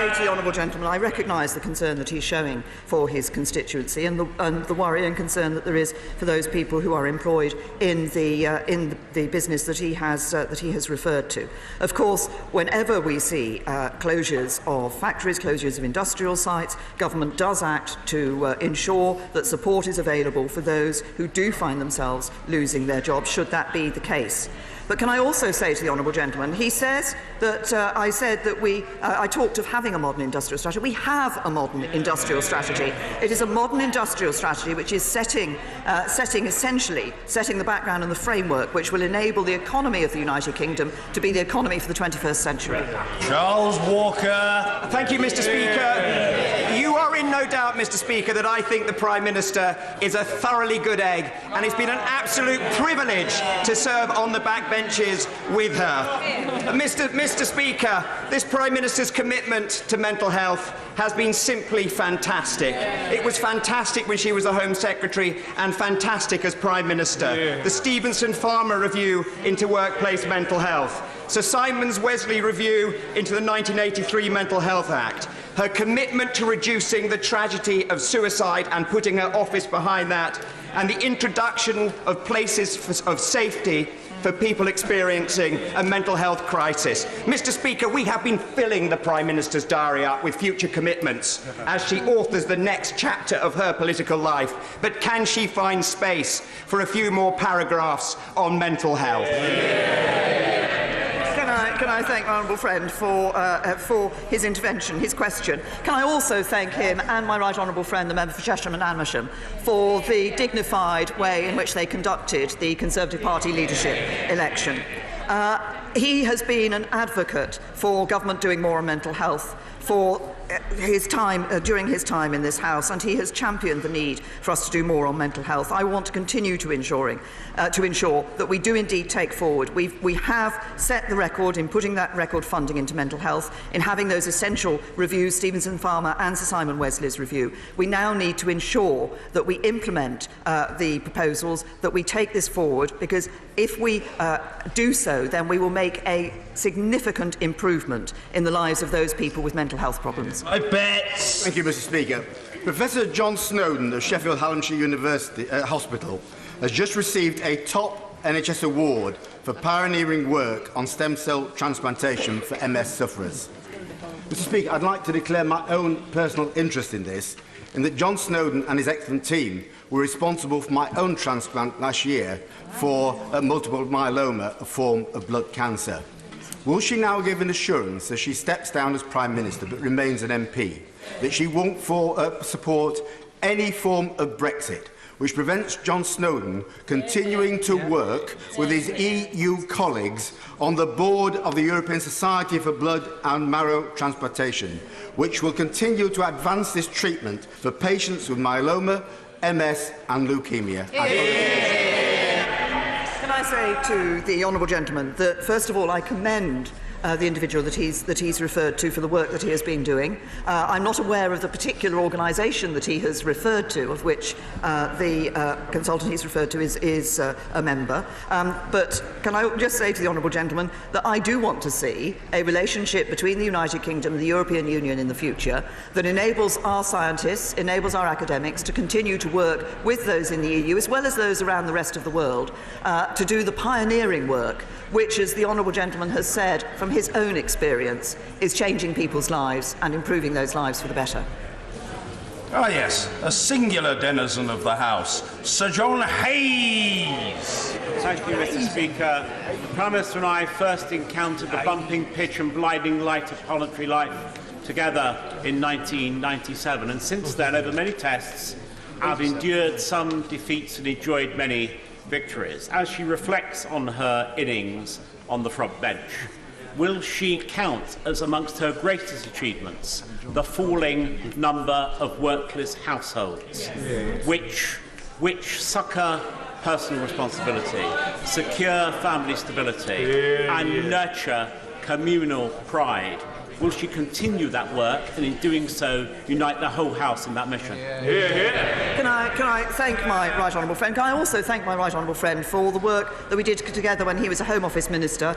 To the honourable gentleman, I recognise the concern that he's showing for his constituency and the worry and concern that there is for those people who are employed in the business that he has referred to. Of course, whenever we see closures of factories, closures of industrial sites, government does act to ensure that support is available for those who do find themselves losing their jobs, should that be the case. But can I also say to the honourable gentleman, he says that I said that I talked of having a modern industrial strategy. We have a modern industrial strategy. It is a modern industrial strategy which is setting the background and the framework which will enable the economy of the United Kingdom to be the economy for the 21st century. Charles Walker. Thank you, Mr. Speaker. You are in no doubt, Mr. Speaker, that I think the Prime Minister is a thoroughly good egg, and it's been an absolute privilege to serve on the backbenches with her. Mr. Speaker, this Prime Minister's commitment to mental health has been simply fantastic. It was fantastic when she was the Home Secretary and fantastic as Prime Minister. The Stevenson-Farmer Review into workplace mental health. Sir Simon's Wesley Review into the 1983 Mental Health Act. Her commitment to reducing the tragedy of suicide and putting her office behind that, and the introduction of places of safety for people experiencing a mental health crisis. Mr. Speaker, we have been filling the Prime Minister's diary up with future commitments as she authors the next chapter of her political life. But can she find space for a few more paragraphs on mental health? Can I thank my honourable friend for his intervention, his question. Can I also thank him and my right honourable friend, the member for Chesham and Amersham, for the dignified way in which they conducted the Conservative Party leadership election. He has been an advocate for government doing more on mental health for his time, during his time in this House, and he has championed the need for us to do more on mental health. I want to continue to ensure that we do indeed take forward. We have set the record in putting that record funding into mental health, in having those essential reviews, Stevenson-Farmer and Sir Simon Wesley's review. We now need to ensure that we implement the proposals, that we take this forward, because if we do so, then we will make a significant improvement in the lives of those people with mental health problems. I bet. Thank you, Mr. Speaker. Professor John Snowdon of Sheffield Hallamshire University Hospital has just received a top NHS award for pioneering work on stem cell transplantation for MS sufferers. Mr. Speaker, I'd like to declare my own personal interest in this, in that John Snowdon and his excellent team were responsible for my own transplant last year for multiple myeloma, a form of blood cancer. Will she now give an assurance, as she steps down as Prime Minister but remains an MP, that she won't support any form of Brexit which prevents John Snowdon continuing to work with his EU colleagues on the board of the European Society for Blood and Marrow Transplantation, which will continue to advance this treatment for patients with myeloma, MS and leukemia? Can I say to the honourable gentleman that, first of all, I commend the individual that he's referred to for the work that he has been doing. I'm not aware of the particular organisation that he has referred to, of which the consultant he's referred to is a member. But can I just say to the honourable gentleman that I do want to see a relationship between the United Kingdom and the European Union in the future that enables our scientists, enables our academics to continue to work with those in the EU, as well as those around the rest of the world, to do the pioneering work, which, as the honourable gentleman has said from his own experience, is changing people's lives and improving those lives for the better. Ah, yes, a singular denizen of the House, Sir John Hayes. Thank you, Mr. Speaker. The Prime Minister and I first encountered the bumping pitch and blinding light of parliamentary life together in 1997, and since then, over many tests, I've endured some defeats and enjoyed many victories. As she reflects on her innings on the front bench, will she count as amongst her greatest achievements the falling number of workless households, which succour personal responsibility, secure family stability, and nurture communal pride? Will she continue that work and, in doing so, unite the whole House in that mission? Can I thank my right honourable friend? Can I also thank my right honourable friend for the work that we did together when he was a Home Office Minister?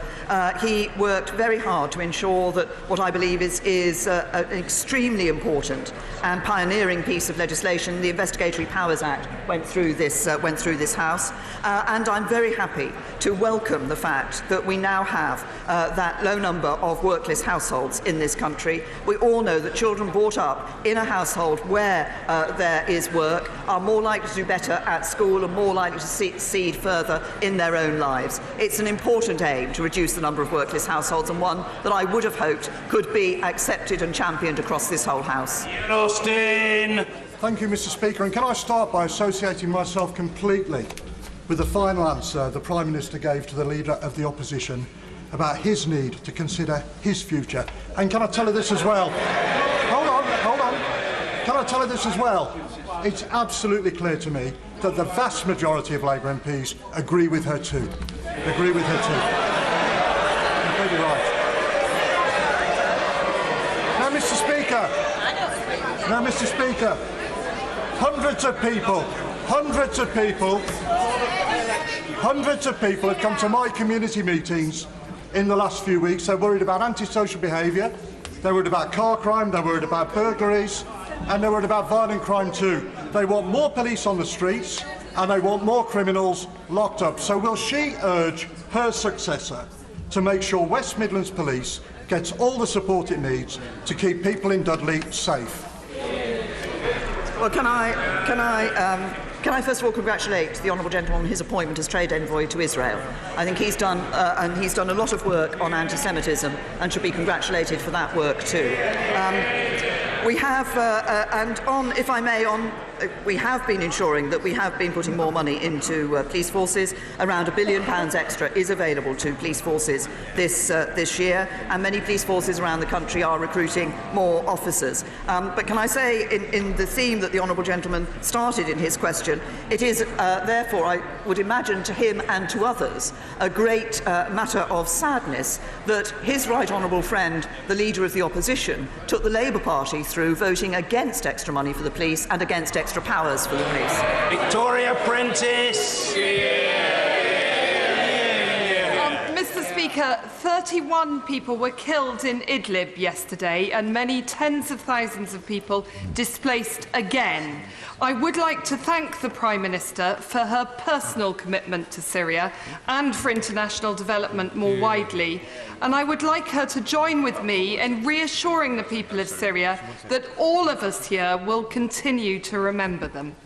He worked very hard to ensure that what I believe is an extremely important and pioneering piece of legislation, the Investigatory Powers Act, went through this House, and I'm very happy to welcome the fact that we now have that low number of workless households in this country. We all know that children brought up in a household where there is work are more likely to do better at school and more likely to succeed further in their own lives. It's an important aim to reduce the number of workless households, and one that I would have hoped could be accepted and championed across this whole House. Austin. Thank you, Mr. Speaker. And can I start by associating myself completely with the final answer the Prime Minister gave to the Leader of the Opposition about his need to consider his future. And can I tell her this as well? Hold on. Can I tell her this as well? It's absolutely clear to me that the vast majority of Labour MPs agree with her too. Completely right. Now, Mr. Speaker, hundreds of people have come to my community meetings in the last few weeks. They're worried about antisocial behaviour, they're worried about car crime, they're worried about burglaries, and they're worried about violent crime too. They want more police on the streets, and they want more criminals locked up. So will she urge her successor to make sure West Midlands Police gets all the support it needs to keep people in Dudley safe? Well, can I first of all congratulate the honourable gentleman on his appointment as trade envoy to Israel. I think he's done a lot of work on anti-Semitism and should be congratulated for that work too. We have, we have been ensuring that we have been putting more money into police forces. Around £1 billion extra is available to police forces this year, and many police forces around the country are recruiting more officers. But can I say, in the theme that the honourable gentleman started in his question, it is therefore, I would imagine, to him and to others, a great matter of sadness that his right honourable friend, the Leader of the Opposition, took the Labour Party through voting against extra money for the police and against extra powers for the police. Victoria Prentice. Mr. Speaker, 31 people were killed in Idlib yesterday and many tens of thousands of people displaced again. I would like to thank the Prime Minister for her personal commitment to Syria and for international development more widely, and I would like her to join with me in reassuring the people of Syria that all of us here will continue to remember them.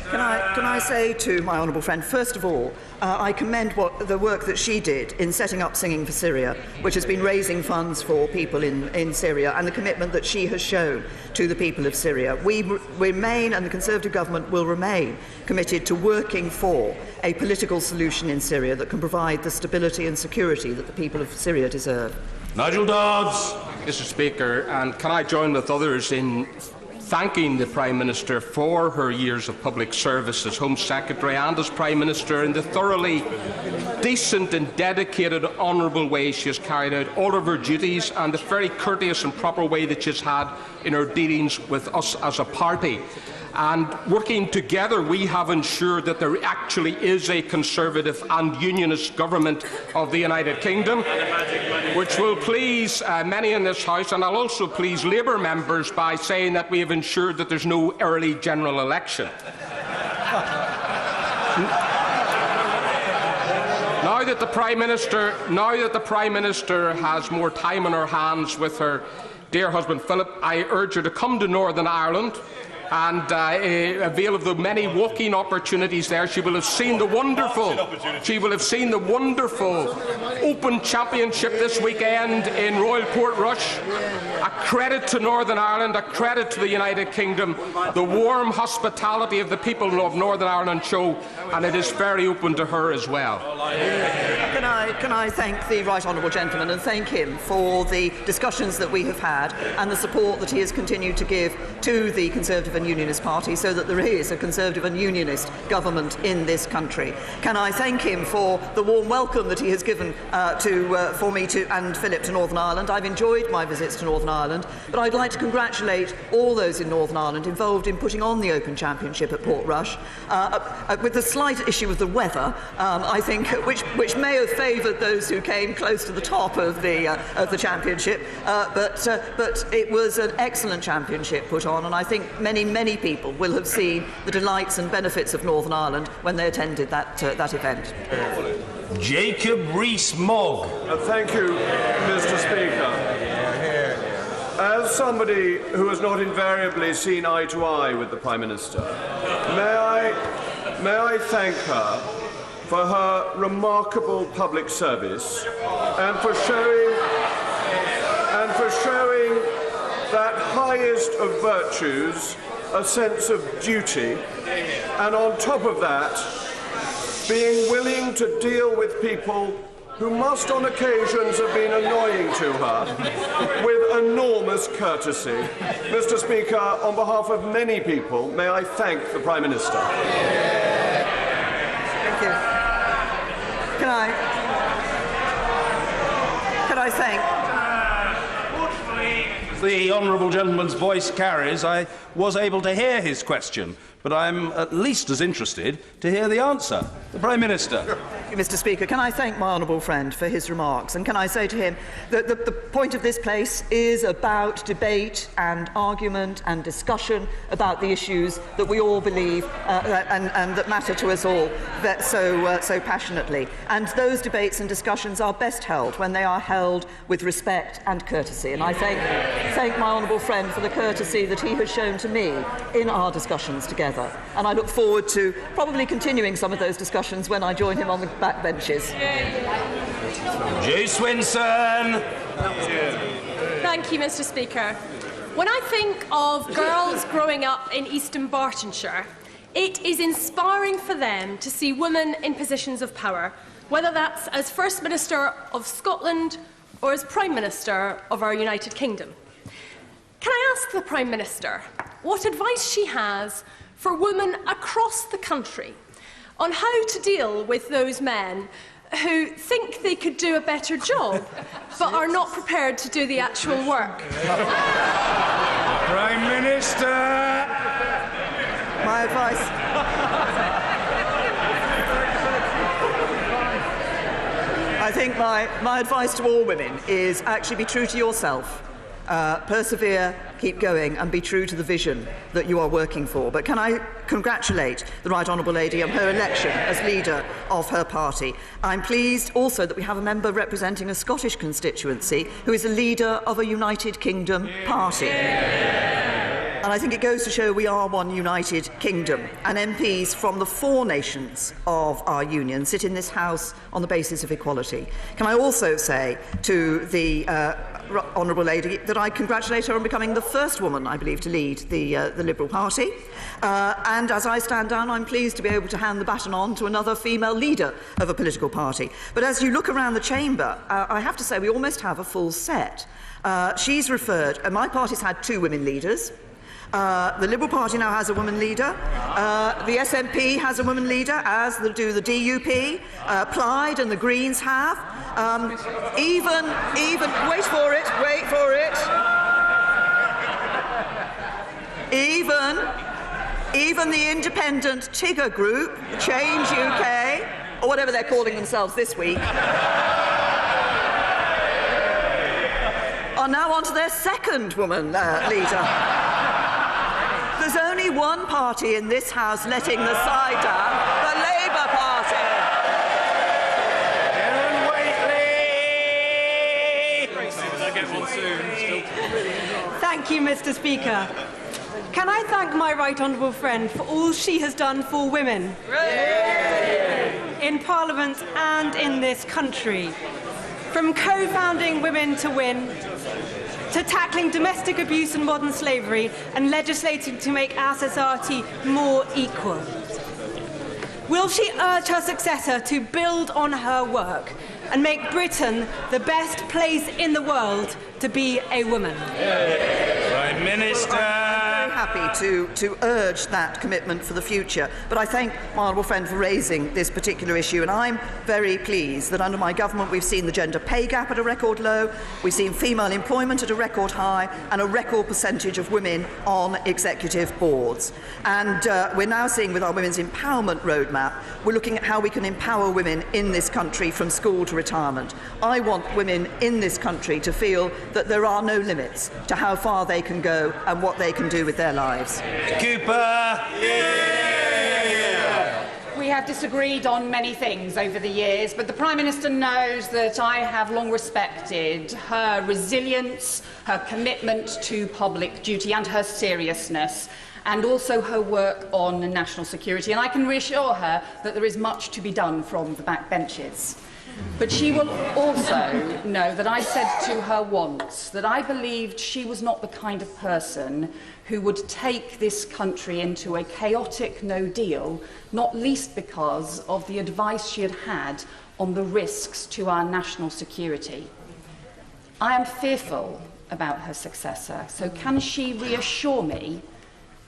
Can I say to my honourable friend, first of all, I commend the work that she did in setting up Singing for Syria, which has been raising funds for people in Syria, and the commitment that she has shown to the people of Syria. We remain, and the Conservative government will remain, committed to working for a political solution in Syria that can provide the stability and security that the people of Syria deserve. Nigel Dodds. Mr. Speaker, and can I join with others in thanking the Prime Minister for her years of public service as Home Secretary and as Prime Minister in the thoroughly decent and dedicated, honourable way she has carried out all of her duties and the very courteous and proper way that she has had in her dealings with us as a party. And working together, we have ensured that there actually is a Conservative and Unionist government of the United Kingdom, which will please many in this House, and I'll also please Labour members by saying that we have ensured that there's no early general election. Now that the Prime Minister has more time on her hands with her dear husband Philip, I urge her to come to Northern Ireland and avail of the many walking opportunities there. She will have seen the wonderful Open Championship this weekend in Royal Portrush. A credit to Northern Ireland, a credit to the United Kingdom, the warm hospitality of the people of Northern Ireland show, and it is very open to her as well. Can I thank the Right Honourable Gentleman and thank him for the discussions that we have had and the support that he has continued to give to the Conservative and Unionist Party so that there is a Conservative and Unionist government in this country. Can I thank him for the warm welcome that he has given for me and Philip to Northern Ireland. I've enjoyed my visits to Northern Ireland, but I'd like to congratulate all those in Northern Ireland involved in putting on the Open Championship at Portrush, with the slight issue of the weather, I think, which may have favoured those who came close to the top of the championship, but it was an excellent championship put on, and I think many people will have seen the delights and benefits of Northern Ireland when they attended that event. Jacob Rees-Mogg. Thank you, Mr. Speaker. As somebody who has not invariably seen eye to eye with the Prime Minister, may I thank her for her remarkable public service and for showing that highest of virtues, a sense of duty, and on top of that, being willing to deal with people who must on occasions have been annoying to her with enormous courtesy. Mr. Speaker, on behalf of many people, may I thank the Prime Minister. Thank you. Can I thank... The honourable gentleman's voice carries, I was able to hear his question, but I'm at least as interested to hear the answer. The Prime Minister. Mr. Speaker, can I thank my honourable friend for his remarks, and can I say to him that the point of this place is about debate and argument and discussion about the issues that we all believe and that matter to us all so passionately. And those debates and discussions are best held when they are held with respect and courtesy. And I thank my honourable friend for the courtesy that he has shown to me in our discussions together. And I look forward to probably continuing some of those discussions when I join him on the back benches. Jay Swinson. Thank you, Mr. Speaker. When I think of girls growing up in Eastern Bartonshire, it is inspiring for them to see women in positions of power, whether that's as First Minister of Scotland or as Prime Minister of our United Kingdom. Can I ask the Prime Minister what advice she has for women across the country on how to deal with those men who think they could do a better job but are not prepared to do the actual work? Prime Minister! My advice... I think my advice to all women is actually be true to yourself. Persevere, keep going, and be true to the vision that you are working for. But can I congratulate the Right Honourable Lady on her election as leader of her party. I'm pleased also that we have a member representing a Scottish constituency who is a leader of a United Kingdom party. And I think it goes to show we are one united kingdom, and MPs from the 4 nations of our union sit in this House on the basis of equality. Can I also say to the Honourable Lady that I congratulate her on becoming the first woman, I believe, to lead the Liberal Party. And as I stand down, I'm pleased to be able to hand the baton on to another female leader of a political party. But as you look around the chamber, I have to say we almost have a full set. She's referred, my party's had 2 women leaders. The Liberal Party now has a woman leader. The SNP has a woman leader, as do the DUP. Plaid and the Greens have. Even, wait for it. Even the independent Tigger group, Change UK, or whatever they're calling themselves this week, are now on to their second woman leader. There's only one party in this House letting the side down, the Labour Party. Thank you, Mr. Speaker. Can I thank my right honourable friend for all she has done for women in Parliament and in this country, from co-founding Women to Win, to tackling domestic abuse and modern slavery, and legislating to make our society more equal. Will she urge her successor to build on her work and make Britain the best place in the world to be a woman? Prime Minister. I'm very happy to urge that commitment for the future, but I thank my honourable friend for raising this particular issue, and I'm very pleased that under my government we've seen the gender pay gap at a record low, we've seen female employment at a record high, and a record percentage of women on executive boards. And we're now seeing with our Women's Empowerment Roadmap, we're looking at how we can empower women in this country from school to retirement. I want women in this country to feel that there are no limits to how far they can go and what they can do with their lives. Cooper. We have disagreed on many things over the years, but the Prime Minister knows that I have long respected her resilience, her commitment to public duty and her seriousness, and also her work on national security. And I can reassure her that there is much to be done from the backbenches. But she will also know that I said to her once that I believed she was not the kind of person who would take this country into a chaotic no deal, not least because of the advice she had had on the risks to our national security. I am fearful about her successor, so can she reassure me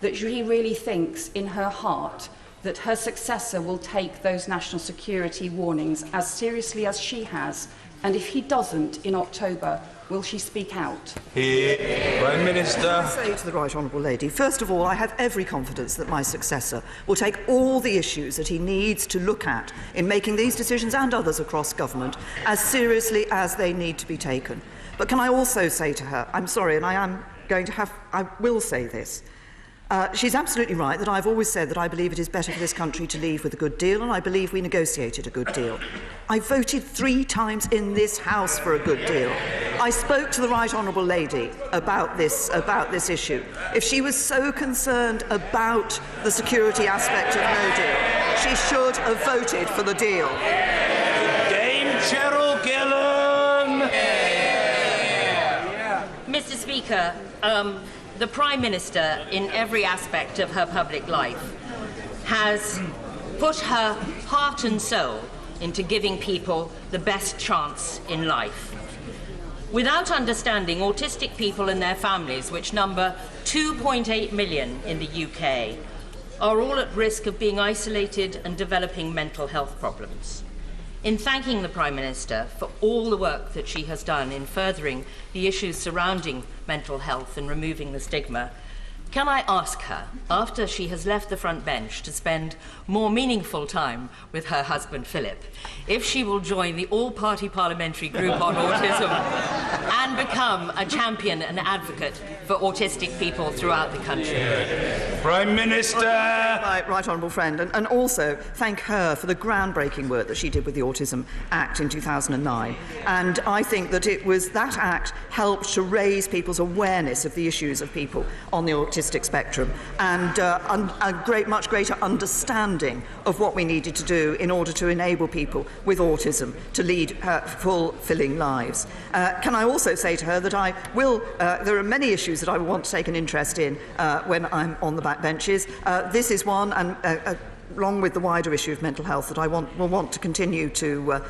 that she really thinks in her heart that her successor will take those national security warnings as seriously as she has, and if he doesn't in October, will she speak out? Prime Minister. I say to the right honourable lady, first of all, I have every confidence that my successor will take all the issues that he needs to look at in making these decisions and others across government as seriously as they need to be taken. But can I also say to her, I'm sorry, and I will say this, she's absolutely right that I've always said that I believe it is better for this country to leave with a good deal, and I believe we negotiated a good deal. I voted 3 times in this House for a good deal. I spoke to the right honourable lady about this issue. If she was so concerned about the security aspect of no deal, she should have voted for the deal. Dame Cheryl Gillan. Mr. Speaker, the Prime Minister, in every aspect of her public life, has put her heart and soul into giving people the best chance in life. Without understanding, autistic people and their families, which number 2.8 million in the UK, are all at risk of being isolated and developing mental health problems. In thanking the Prime Minister for all the work that she has done in furthering the issues surrounding mental health and removing the stigma, can I ask her, after she has left the front bench to spend more meaningful time with her husband Philip, if she will join the all-party parliamentary group on autism and become a champion and advocate for autistic people throughout the country? Prime Minister. My right honourable friend, and also thank her for the groundbreaking work that she did with the Autism Act in 2009. And I think that that act helped to raise people's awareness of the issues of people on the autistic spectrum, and a much greater understanding of what we needed to do in order to enable people with autism to lead fulfilling lives. Can I also say to her that I will, there are many issues that I want to take an interest in when I'm on the backbenches. This is one, and along with the wider issue of mental health that I will want to continue to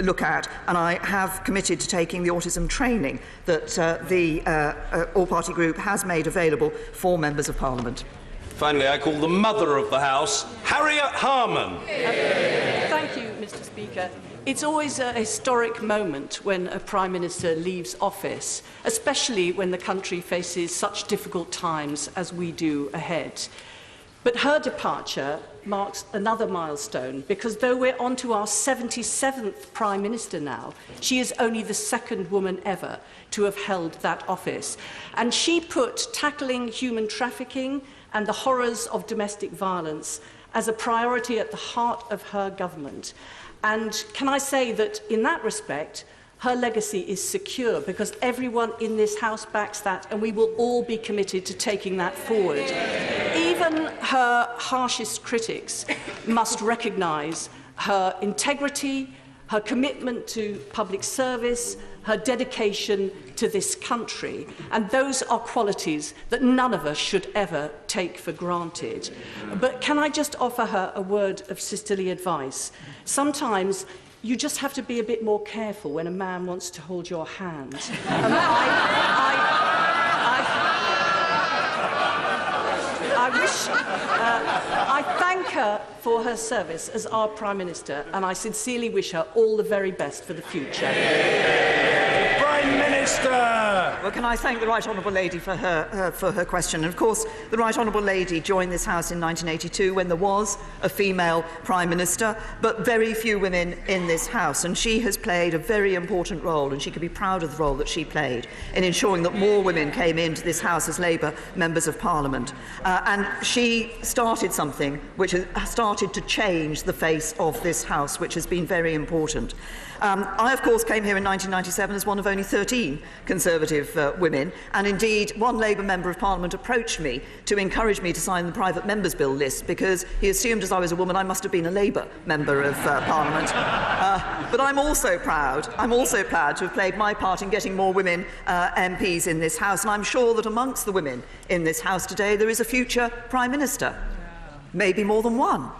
look at, and I have committed to taking the autism training that the all-party group has made available for members of Parliament. Finally, I call the mother of the House, Harriet Harman. Thank you, Mr. Speaker. It's always a historic moment when a Prime Minister leaves office, especially when the country faces such difficult times as we do ahead. But her departure marks another milestone, because though we're on to our 77th Prime Minister now, she is only the second woman ever to have held that office. And she put tackling human trafficking and the horrors of domestic violence as a priority at the heart of her government. And can I say that in that respect, her legacy is secure, because everyone in this House backs that, and we will all be committed to taking that forward. Even her harshest critics must recognise her integrity, her commitment to public service, her dedication to this country, and those are qualities that none of us should ever take for granted. But can I just offer her a word of sisterly advice? Sometimes you just have to be a bit more careful when a man wants to hold your hand. I thank her for her service as our Prime Minister, and I sincerely wish her all the very best for the future. Prime Minister! Well, can I thank the Right Honourable Lady for her question? And of course, the Right Honourable Lady joined this House in 1982 when there was a female Prime Minister, but very few women in this House. And she has played a very important role, and she can be proud of the role that she played in ensuring that more women came into this House as Labour members of Parliament. And she started something which has started to change the face of this House, which has been very important. I, of course, came here in 1997 as one of only 13 Conservative women, and indeed one Labour Member of Parliament approached me to encourage me to sign the private members' bill list, because he assumed as I was a woman I must have been a Labour Member of Parliament. But I'm also proud to have played my part in getting more women MPs in this House, and I'm sure that amongst the women in this House today there is a future Prime Minister, maybe more than one.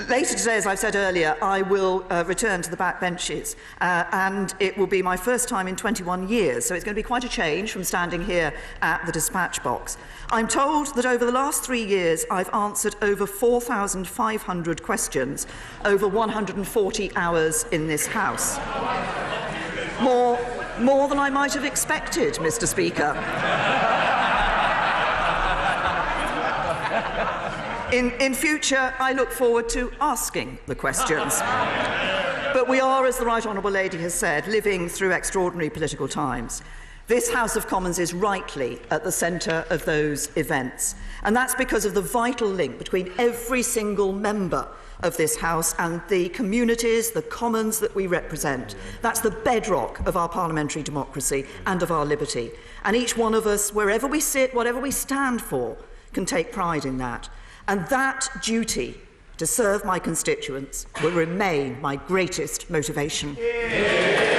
Later today, as I've said earlier, I will return to the back benches, and it will be my first time in 21 years, so it's going to be quite a change from standing here at the dispatch box. I'm told that over the last 3 years I've answered over 4,500 questions, over 140 hours in this House. More than I might have expected, Mr. Speaker. In future, I look forward to asking the questions. But we are, as the Right Honourable Lady has said, living through extraordinary political times. This House of Commons is rightly at the centre of those events. And that's because of the vital link between every single member of this House and the communities, the commons that we represent. That's the bedrock of our parliamentary democracy and of our liberty. And each one of us, wherever we sit, whatever we stand for, can take pride in that. And that duty to serve my constituents will remain my greatest motivation. Yeah.